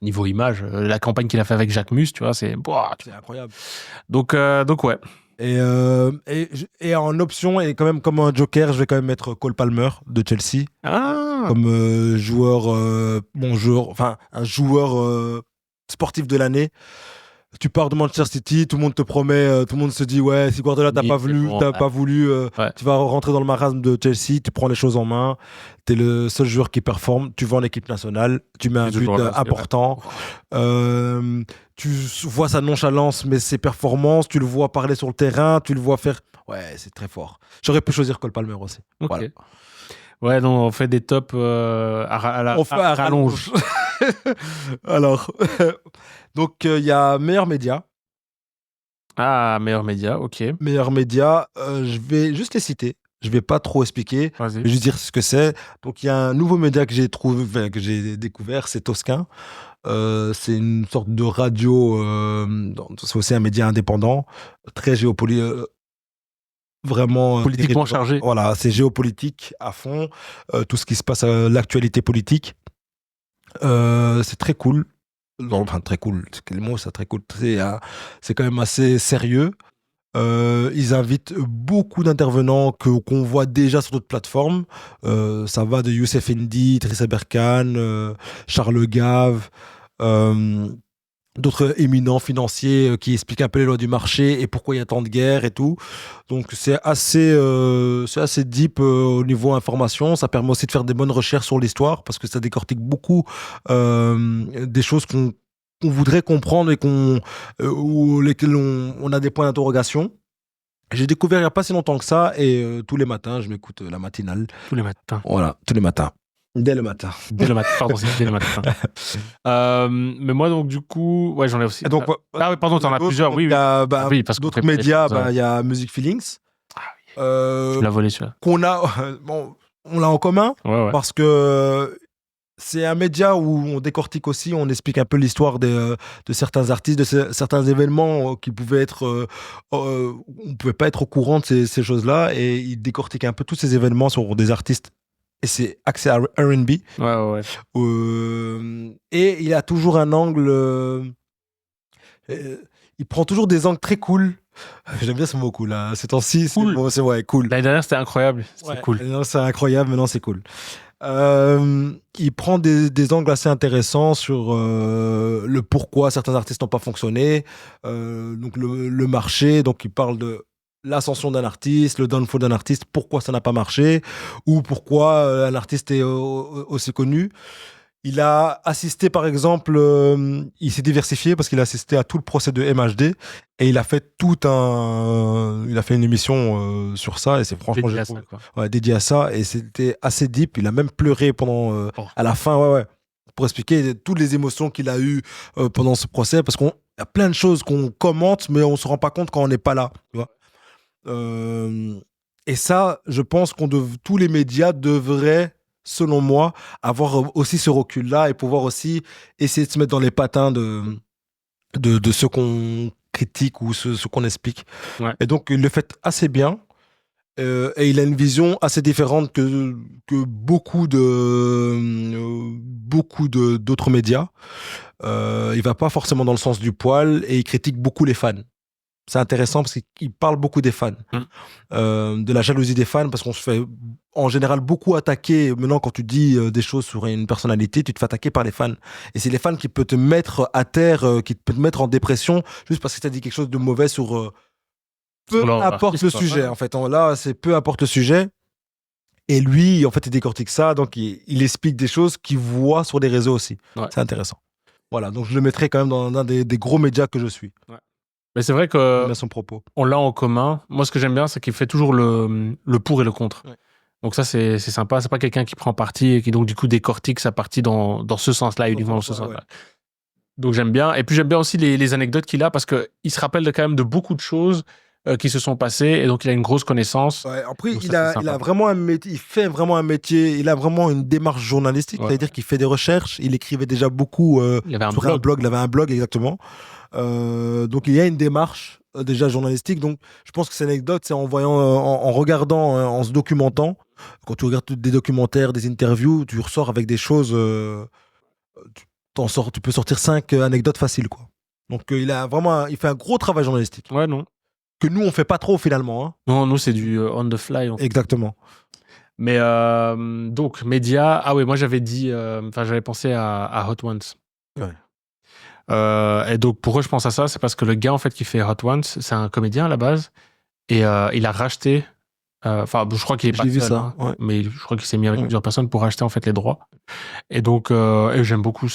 niveau image, la campagne qu'il a fait avec Jacques Mus, tu vois, c'est incroyable. Donc ouais. Et en option, et quand même comme un joker, je vais quand même mettre Cole Palmer de Chelsea. Comme joueur sportif de l'année. Tu pars de Manchester City, tout le monde te promet, tout le monde se dit ouais, si Guardiola t'as pas voulu, tu vas rentrer dans le marasme de Chelsea, tu prends les choses en main, t'es le seul joueur qui performe, tu vas en équipe nationale, tu mets un but important, tu vois sa nonchalance mais ses performances, tu le vois parler sur le terrain, tu le vois faire, ouais, c'est très fort. J'aurais pu choisir Cole Palmer aussi. Okay. Voilà. Ouais, donc on fait des tops à rallonge. Alors, donc il y a meilleur média. Meilleur média, ok. Meilleur média, je vais juste les citer. Je vais pas trop expliquer. Vas-y. Je vais juste dire ce que c'est. Donc il y a un nouveau média que j'ai découvert, c'est Toscan. C'est une sorte de radio. C'est aussi un média indépendant, très géopolitique. Vraiment politiquement chargé. Voilà, c'est géopolitique à fond, tout ce qui se passe à l'actualité politique. C'est très cool. Enfin, très cool. Quel mot ça, très cool. C'est quand même assez sérieux. Ils invitent beaucoup d'intervenants qu'on voit déjà sur d'autres plateformes. Ça va de Youssef N'Di, Trissa Berkane, Charles Gave, d'autres éminents financiers qui expliquent un peu les lois du marché et pourquoi il y a tant de guerres et tout. Donc c'est assez deep au niveau information. Ça permet aussi de faire des bonnes recherches sur l'histoire parce que ça décortique beaucoup des choses qu'on voudrait comprendre et ou lesquelles on a des points d'interrogation. J'ai découvert il n'y a pas si longtemps que ça et tous les matins, je m'écoute la matinale. Tous les matins. Voilà, tous les matins. Dès le matin. Dès le matin, pardon, c'est dès le matin. Mais moi, donc, du coup, ouais, j'en ai aussi. Donc, oui, pardon, t'en as plusieurs, oui. Oui, parce que d'autres médias, il y a Music Feelings. Tu l'as volé, celui-là. On l'a en commun, ouais. Parce que c'est un média où on décortique aussi, on explique un peu l'histoire de certains artistes, de certains événements qui pouvaient être... on ne pouvait pas être au courant de ces choses-là, et il décortique un peu tous ces événements sur des artistes. Et c'est axé à R&B. Ouais. Et il a toujours un angle... il prend toujours des angles très cool. J'aime bien ce mot cool. Là. Ces temps-ci, cool. C'est cool. L'année dernière, c'était incroyable. C'était cool. C'est incroyable, maintenant c'est cool. Il prend des angles assez intéressants sur le pourquoi certains artistes n'ont pas fonctionné. Donc le marché, donc il parle de l'ascension d'un artiste, le downfall d'un artiste, pourquoi ça n'a pas marché, ou pourquoi un artiste est aussi connu. Il a assisté, par exemple, il s'est diversifié parce qu'il a assisté à tout le procès de MHD et il a fait une émission sur ça et c'est franchement dédié à ça et c'était assez deep. Il a même pleuré pendant à la fin, pour expliquer toutes les émotions qu'il a eues pendant ce procès parce qu'il y a plein de choses qu'on commente mais on se rend pas compte quand on n'est pas là. Tu vois. Et ça, je pense tous les médias devraient, selon moi, avoir aussi ce recul-là et pouvoir aussi essayer de se mettre dans les patins de ceux qu'on critique ou ceux qu'on explique. Ouais. Et donc, il le fait assez bien. Et il a une vision assez différente que beaucoup d'autres médias. Il va pas forcément dans le sens du poil et il critique beaucoup les fans. C'est intéressant parce qu'il parle beaucoup des fans, de la jalousie des fans, parce qu'on se fait en général beaucoup attaquer. Maintenant, quand tu dis des choses sur une personnalité, tu te fais attaquer par les fans. Et c'est les fans qui peuvent te mettre à terre, qui peuvent te mettre en dépression, juste parce que tu as dit quelque chose de mauvais sur... peu importe le sujet, en fait. Là, c'est peu importe le sujet. Et lui, en fait, il décortique ça, donc il explique des choses qu'il voit sur les réseaux aussi. Ouais. C'est intéressant. Voilà, donc je le mettrai quand même dans un des gros médias que je suis. Ouais. Mais c'est vrai qu'on l'a en commun. Moi, ce que j'aime bien, c'est qu'il fait toujours le pour et le contre. Ouais. Donc ça, c'est sympa. C'est pas quelqu'un qui prend parti et qui donc du coup décortique sa partie dans ce sens-là, uniquement dans ce sens-là. Donc j'aime bien. Et puis j'aime bien aussi les anecdotes qu'il a parce qu'il se rappelle quand même de beaucoup de choses qui se sont passées et donc il a une grosse connaissance. Ouais, après, il a vraiment un métier, il fait vraiment un métier, il a vraiment une démarche journalistique, c'est-à-dire qu'il fait des recherches, il écrivait déjà beaucoup sur un blog, il avait un blog exactement. Donc il y a une démarche déjà journalistique. Donc je pense que cette anecdote, c'est en voyant, en regardant, en se documentant. Quand tu regardes des documentaires, des interviews, tu ressors avec des choses. Tu peux sortir 5 anecdotes faciles, quoi. Donc il fait un gros travail journalistique. Ouais, non. Que nous on fait pas trop finalement. Hein. Non, nous c'est du on the fly. Exactement. Mais donc médias. Ah oui, moi j'avais dit, j'avais pensé à Hot Ones. Ouais. Et donc pour eux, je pense à ça, c'est parce que le gars en fait qui fait Hot Ones, c'est un comédien à la base, et il a racheté. Je crois qu'il est pas seul, ça, ouais. mais je crois qu'il s'est mis avec plusieurs personnes pour racheter en fait les droits. Et donc j'aime beaucoup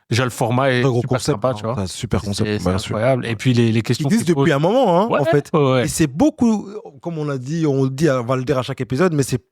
déjà le format est super concept, sympa, tu vois. C'est un super concept, c'est incroyable. Et puis les questions ils disent depuis un moment, hein, en fait. Ouais. Et c'est beaucoup, comme on le dit, on va le dire à chaque épisode, mais c'est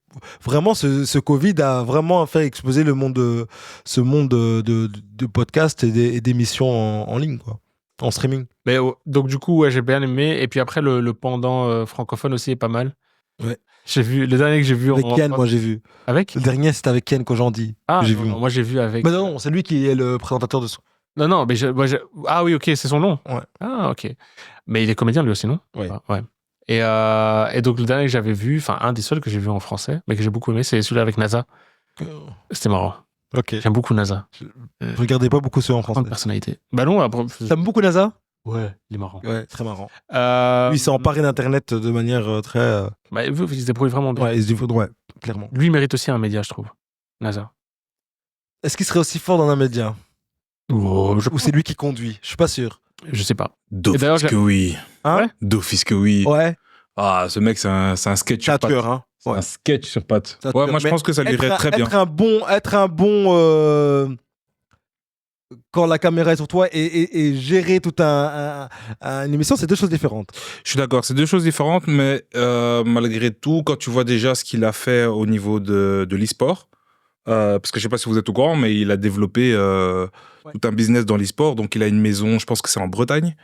vraiment ce Covid a vraiment fait exploser ce monde de podcasts et d'émissions en ligne, quoi, en streaming. Mais donc du coup, j'ai bien aimé. Et puis après, le pendant francophone aussi est pas mal. Ouais. Le dernier que j'ai vu avec Ken, moi j'ai vu. Avec le dernier, c'était avec Ken Kojandi. J'ai vu. Moi j'ai vu avec. Mais non, c'est lui qui est le présentateur de son. Non, mais ah oui, ok, c'est son nom. Ouais. Ah ok. Mais il est comédien lui aussi, non? Ouais. Ouais. Et donc le dernier que j'avais vu, un des seuls que j'ai vu en français, mais que j'ai beaucoup aimé, c'est celui-là avec NASA. C'était marrant. Ok. J'aime beaucoup NASA. Je regardais pas beaucoup ceux en français. De personnalité. Bah non. T'aimes beaucoup NASA? Ouais, il est marrant. Ouais, très marrant. Lui, il s'est emparé d'Internet de manière très. Il se débrouille vraiment bien. Ouais, clairement. Lui, il mérite aussi un média, je trouve. NASA. Est-ce qu'il serait aussi fort dans un média? Ou c'est lui qui conduit? Je suis pas sûr. Je sais pas. D'office que oui. Hein? D'office que oui. Ouais. Ah, ce mec, c'est un sketch sur pattes. Hein. C'est un sketch sur pattes. Ouais, moi, je pense que ça lui irait très bien. Être un bon quand la caméra est sur toi et gérer toute une émission, c'est deux choses différentes. Je suis d'accord, c'est deux choses différentes, mais malgré tout, quand tu vois déjà ce qu'il a fait au niveau de l'e-sport, parce que je sais pas si vous êtes au courant, mais il a développé tout un business dans l'e-sport. Donc il a une maison, je pense que c'est en Bretagne,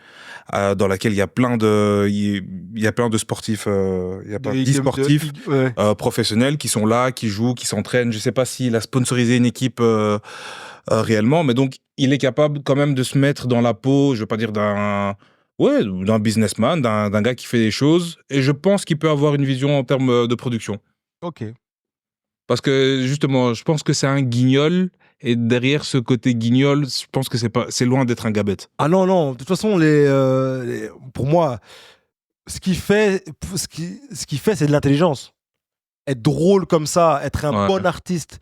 dans laquelle il y a plein de sportifs, il y a plein d'e-sportifs professionnels qui sont là, qui jouent, qui s'entraînent. Je sais pas s'il a sponsorisé une équipe réellement, mais donc il est capable quand même de se mettre dans la peau, je veux pas dire d'un businessman, d'un gars qui fait des choses, et je pense qu'il peut avoir une vision en termes de production. Ok. Parce que justement, je pense que c'est un guignol, et derrière ce côté guignol, je pense que c'est loin d'être un gabette. Ah non, de toute façon, pour moi, ce qu'il fait, c'est de l'intelligence. Être drôle comme ça, être un bon artiste,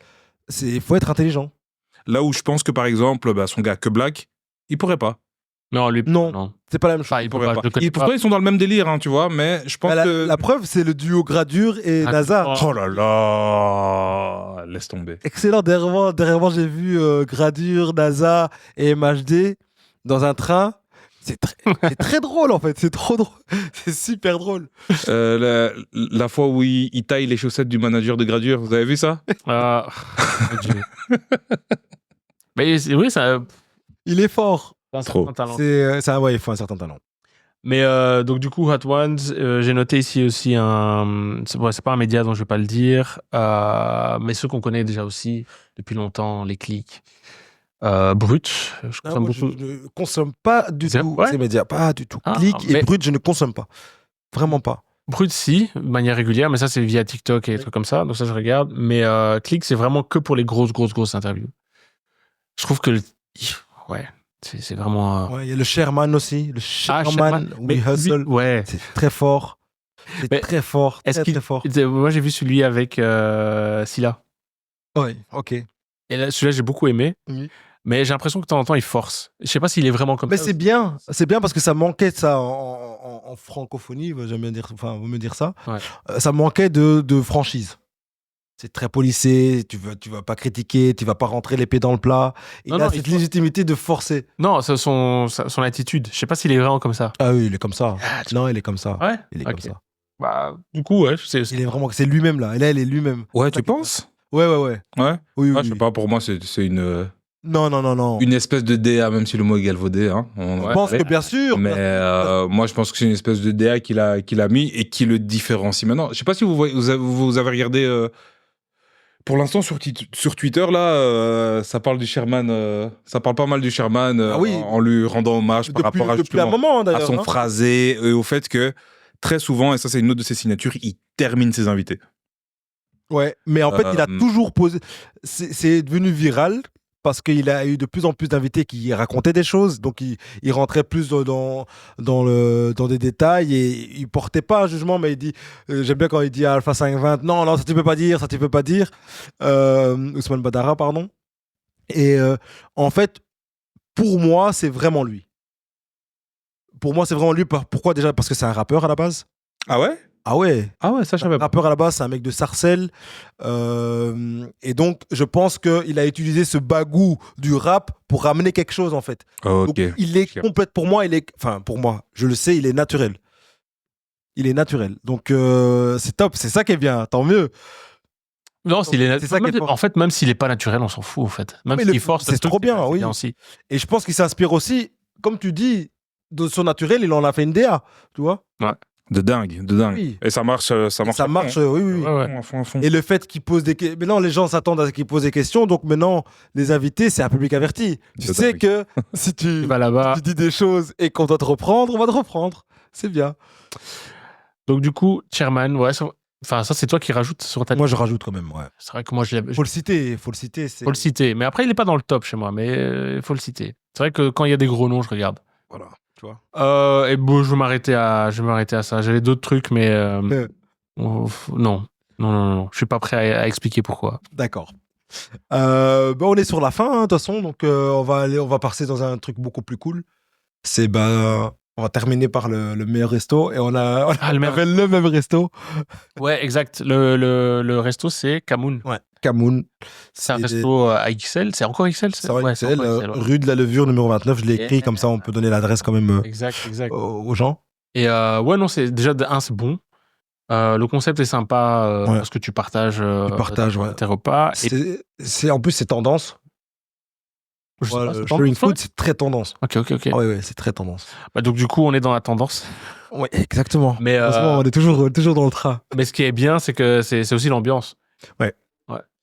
il faut être intelligent. Là où je pense que par exemple, son gars Que Black, il pourrait pas. Non, lui, non. C'est pas la même chose. Il pourrait pas. Pourtant, ils sont dans le même délire, hein, tu vois, mais je pense que... La preuve, c'est le duo Gradure et NASA. Oh là là, laisse tomber. Excellent. Derrière moi, j'ai vu Gradure, NASA et MHD dans un train. C'est très drôle, en fait. C'est trop drôle. C'est super drôle. La fois où il taille les chaussettes du manager de Gradure, vous avez vu ça? Mais oui, ça... Il est fort. Un certain talent. Il faut un certain talent. Mais donc du coup, Hot Ones, j'ai noté ici aussi c'est pas un média donc je vais pas le dire, mais ceux qu'on connaît déjà aussi depuis longtemps, les clics. Brut, je ne consomme pas du tout ces médias, pas du tout. Click et Brut, je ne consomme pas. Vraiment pas. Brut, si, de manière régulière, mais ça c'est via TikTok et des trucs comme ça, donc ça je regarde. Mais Click, c'est vraiment que pour les grosses interviews. Je trouve que c'est vraiment. Il y a le Sherman aussi, le Sherman We Hustle. Ouais. C'est très fort. Très fort. Très fort. Moi j'ai vu celui avec Scylla. Oui, ok. Et là, celui-là j'ai beaucoup aimé. Oui. Mais j'ai l'impression que de temps en temps il force. Je sais pas s'il est vraiment comme ça. Mais c'est bien parce que ça manquait de ça en francophonie, vaut me dire ça. Ouais. Ça manquait de franchise. C'est très policé, tu vas pas critiquer, tu vas pas rentrer l'épée dans le plat. Il a cette légitimité de forcer. Non, c'est son attitude. Je sais pas s'il est vraiment comme ça. Ah oui, il est comme ça. Non, il est comme ça. Ouais. Il est comme ça. Bah, du coup, ouais. C'est lui-même là. Et là, il est lui-même. Ouais, tu penses? Ouais. Ouais. Oui. Je sais pas, pour moi, c'est une. Non. Une espèce de DA, même si le mot est galvaudé. Hein, je pense que bien sûr. Mais moi, je pense que c'est une espèce de DA qu'il a mis et qui le différencie maintenant. Je sais pas si vous avez regardé. Pour l'instant, sur Twitter, là, ça parle du Sherman. Ça parle pas mal du Sherman en lui rendant hommage par rapport à son phrasé et au fait que très souvent, et ça c'est une autre de ses signatures, il termine ses invités. Ouais, mais en fait, il a toujours posé. C'est devenu viral parce qu'il a eu de plus en plus d'invités qui racontaient des choses, donc il rentrait plus dans des détails et il portait pas un jugement, mais il dit, j'aime bien quand il dit à Alpha 520, non, ça tu peux pas dire, Ousmane Badara, pardon. Et en fait, pour moi, c'est vraiment lui. Pourquoi déjà? Parce que c'est un rappeur à la base. Ah ouais? Ah ouais, ça je savais pas. Rappeur à la base, c'est un mec de Sarcelles. Et donc, je pense qu'il a utilisé ce bagou du rap pour ramener quelque chose, en fait. Ok. Donc, il est complète. Pour moi, je le sais, il est naturel. Donc, c'est top. C'est ça qui est bien. Tant mieux. Non, en fait, même s'il est pas naturel, on s'en fout, en fait. Même s'il force, c'est trop bien, oui. Bien aussi. Et je pense qu'il s'inspire aussi, comme tu dis, de son naturel, il en a fait une DA, tu vois. Ouais. De dingue. Oui. Et ça marche. Oui. À fond. Et le fait qu'il pose des questions. Maintenant, les gens s'attendent à ce qu'il pose des questions. Donc maintenant, les invités, c'est un public averti. Tu sais que si tu dis des choses et qu'on doit te reprendre, on va te reprendre. C'est bien. Donc du coup, Sherman, ça c'est toi qui rajoutes sur ta liste. Moi, je rajoute quand même, ouais. C'est vrai que moi, Faut le citer. Faut le citer. Mais après, il est pas dans le top chez moi, mais il faut le citer. C'est vrai que quand il y a des gros noms, je regarde. Voilà. Tu vois. Et bon, je vais m'arrêter à ça. J'avais d'autres trucs, mais non. Je suis pas prêt à expliquer pourquoi. D'accord. On est sur la fin, de toute façon, donc on va passer dans un truc beaucoup plus cool. C'est on va terminer par le meilleur resto et on avait le même resto. Ouais, exact. Le resto, c'est Camoun. Ouais, Camoun. C'est un resto à XL. C'est encore XL? C'est encore XL, rue de la Levure, numéro 29. Je l'ai écrit, comme ça on peut donner l'adresse quand même exact. aux gens. Et c'est déjà, c'est bon. Le concept est sympa parce que tu partages tes repas. En plus, c'est tendance. Sharing food, c'est très tendance. Ok. Ouais, c'est très tendance. Donc du coup, on est dans la tendance. Ouais, exactement. Mais on est toujours dans le train. Mais ce qui est bien, c'est que c'est aussi l'ambiance. Ouais.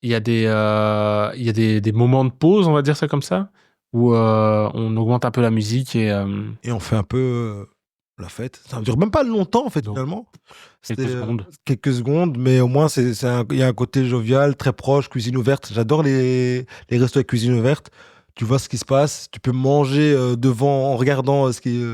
Il y a des moments de pause, on va dire ça comme ça, où on augmente un peu la musique et on fait un peu la fête. Ça ne dure même pas longtemps, en fait, finalement. Quelques secondes, mais au moins, il y a un côté jovial, très proche, cuisine ouverte. J'adore les restos avec cuisine ouverte. Tu vois ce qui se passe, tu peux manger devant en regardant ce qui est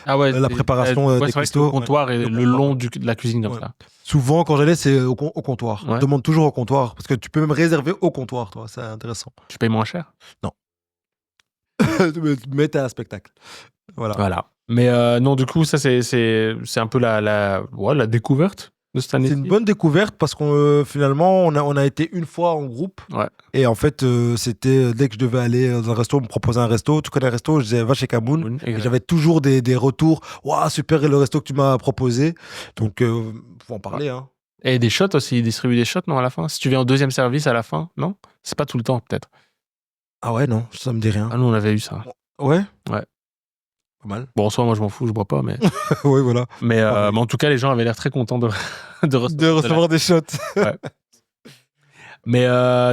la préparation des cuistots. Le comptoir et le long de la cuisine comme ça. Souvent, quand j'allais, c'est au comptoir. Je demande toujours au comptoir parce que tu peux même réserver au comptoir, toi. C'est intéressant. Tu payes moins cher? Non. Mais t'as un spectacle. Voilà. Mais non, du coup, ça c'est un peu la découverte de cette année. C'est une bonne découverte parce qu'on finalement on a été une fois en groupe. Ouais. Et en fait, c'était dès que je devais aller dans un resto, on me proposait un resto. Tu connais un resto? Je disais va chez Camoun. Et j'avais toujours des retours. Waouh, super le resto que tu m'as proposé. Donc, faut en parler. Hein. Et des shots aussi, ils distribuent des shots, non, à la fin? Si tu viens au deuxième service à la fin, non? C'est pas tout le temps, peut-être. Ah ouais, non, ça me dit rien. Ah, nous, on avait eu ça. Ouais? Ouais. Pas mal. Bon, en soi, moi, je m'en fous, je bois pas, mais. Oui, voilà. Mais en tout cas, les gens avaient l'air très contents de recevoir des shots. Ouais. Mais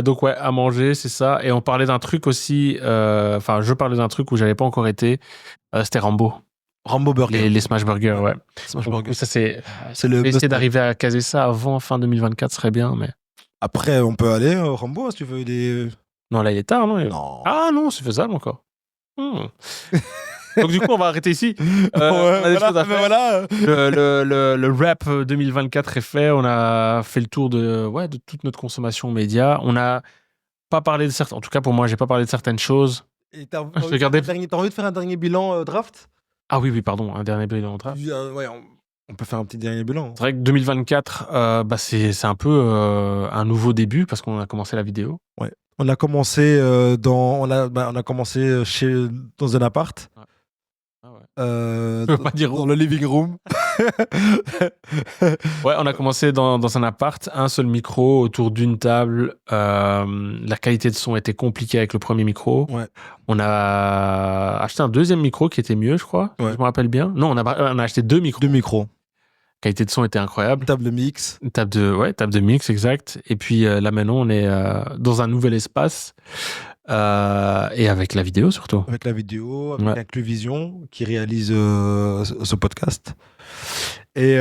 donc, ouais, à manger, c'est ça. Et on parlait d'un truc aussi. Je parlais d'un truc où j'avais pas encore été. C'était Rambo. Rambo Burger. Les Smash Burger, ouais. Smash Burger. Ça, c'est le essayer d'arriver à caser ça avant fin 2024 serait bien, mais. Après, on peut aller au Rambo si tu veux des. Non, là, il est tard, non? Non. Ah non, c'est faisable encore. Donc du coup, on va arrêter ici. Le rap 2024 est fait. On a fait le tour de toute notre consommation média. On n'a pas parlé de certaines... En tout cas, pour moi, j'ai pas parlé de certaines choses. Et t'as envie de faire un dernier bilan draft? Ah oui, pardon. Un dernier bilan draft. Ouais, on peut faire un petit dernier bilan. C'est vrai que 2024, c'est un peu un nouveau début parce qu'on a commencé la vidéo. Ouais. On a commencé dans un appart. Ouais. pas dire dans le living room. Ouais, on a commencé dans un appart, un seul micro autour d'une table. La qualité de son était compliquée avec le premier micro. Ouais. On a acheté un deuxième micro qui était mieux, je crois. Ouais. Je me rappelle bien. Non, on a acheté 2 micros. 2 micros. Qualité de son était incroyable. Table de mix. Table de mix, exact. Et puis là maintenant, on est dans un nouvel espace et avec la vidéo surtout. Avec la vidéo, avec Incluvision qui réalise ce podcast. Et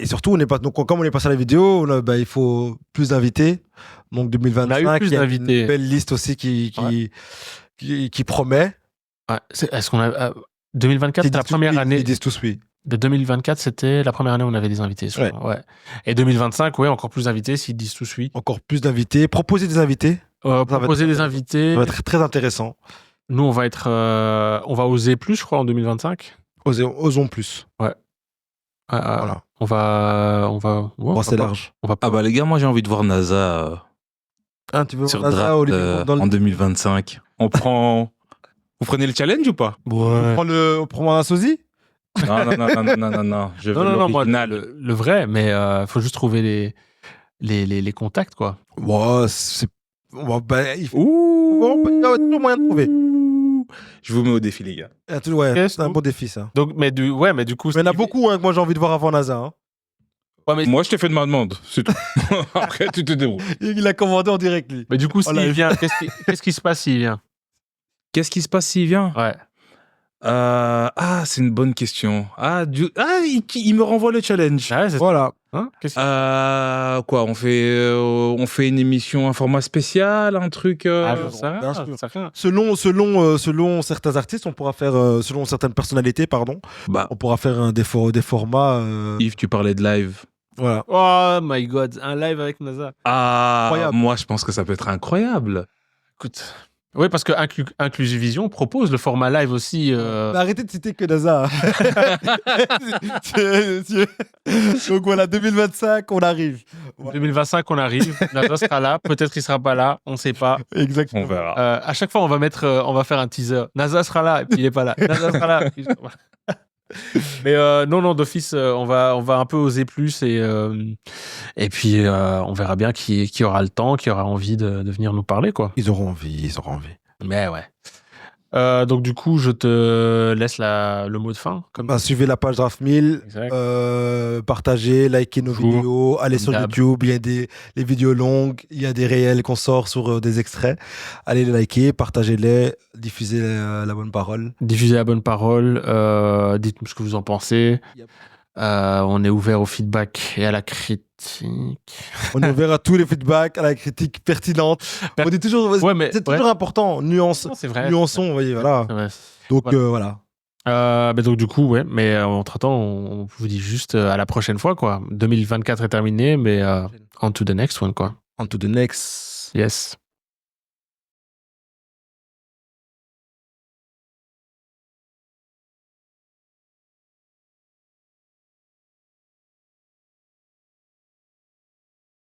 surtout, comme on est passé à la vidéo, il faut plus d'invités. Donc 2025, on a eu plus d'invités. Une belle liste aussi qui promet. Ouais. Est-ce qu'on a 2024, c'était la première année. Ils disent tous oui. De 2024, c'était la première année où on avait des invités. Ouais. Et 2025, encore plus d'invités s'ils disent tous oui. Encore plus d'invités. Proposer des invités. Proposer des invités. Ça va être très intéressant. Nous, on va oser plus, je crois, en 2025. Osons plus. Ouais. Voilà. On va. C'est large. Les gars, moi j'ai envie de voir NASA. Tu veux sur voir NASA en 2025. On prend. Vous prenez le challenge ou pas? Ouais. On prend un sosie? Non. Je veux l'original. Moi, le vrai, mais faut juste trouver les contacts, quoi. Ouais, il y a toujours moyen de trouver. Je vous mets au défi, les gars. C'est un bon défi, ça. Donc, mais du coup. Mais il y en a beaucoup que moi j'ai envie de voir avant NASA. Hein. Ouais, mais... Moi, je t'ai fait de ma demande. C'est tout. Après, tu te débrouilles. Il a commandé en direct, lui. Mais du coup, s'il vient, qu'est-ce qui se passe s'il vient? Qu'est-ce qui se passe s'il vient? Ouais. C'est une bonne question. Il me renvoie le challenge. Voilà. Hein, quoi, on fait une émission, un format spécial, un truc. Selon certains artistes, on pourra faire, selon certaines personnalités, pardon, on pourra faire des formats. Yves, tu parlais de live. Voilà. Oh my god, un live avec NASA. Incroyable. Moi, je pense que ça peut être incroyable. Écoute. Oui, parce que Inclusivision propose le format live aussi. Arrêtez de citer que NASA. Donc voilà, 2025, on arrive. 2025, on arrive. NASA sera là. Peut-être qu'il sera pas là. On ne sait pas. Exactement. On verra. À chaque fois, on va faire un teaser. NASA sera là et puis il est pas là. NASA sera là. Mais non, d'office, on va un peu oser plus et puis on verra bien qui aura le temps, qui aura envie de venir nous parler, quoi. Ils auront envie. Mais ouais. Donc du coup, je te laisse le mot de fin. Suivez la page Draft 1000, partagez, likez nos vidéos, allez sur YouTube, il y a les vidéos longues, il y a des réels qu'on sort sur des extraits. Allez les liker, partagez-les, diffusez la bonne parole. Diffusez la bonne parole, dites-nous ce que vous en pensez. Yep. On est ouvert au feedback et à la critique. On est ouvert à tous les feedbacks, à la critique pertinente. On dit toujours, c'est toujours important. Nuançons, vous voyez, voilà. Donc voilà. Donc du coup, mais entre-temps, on vous dit juste à la prochaine fois, quoi. 2024 est terminé, mais on to the next one, quoi. On to the next. Yes.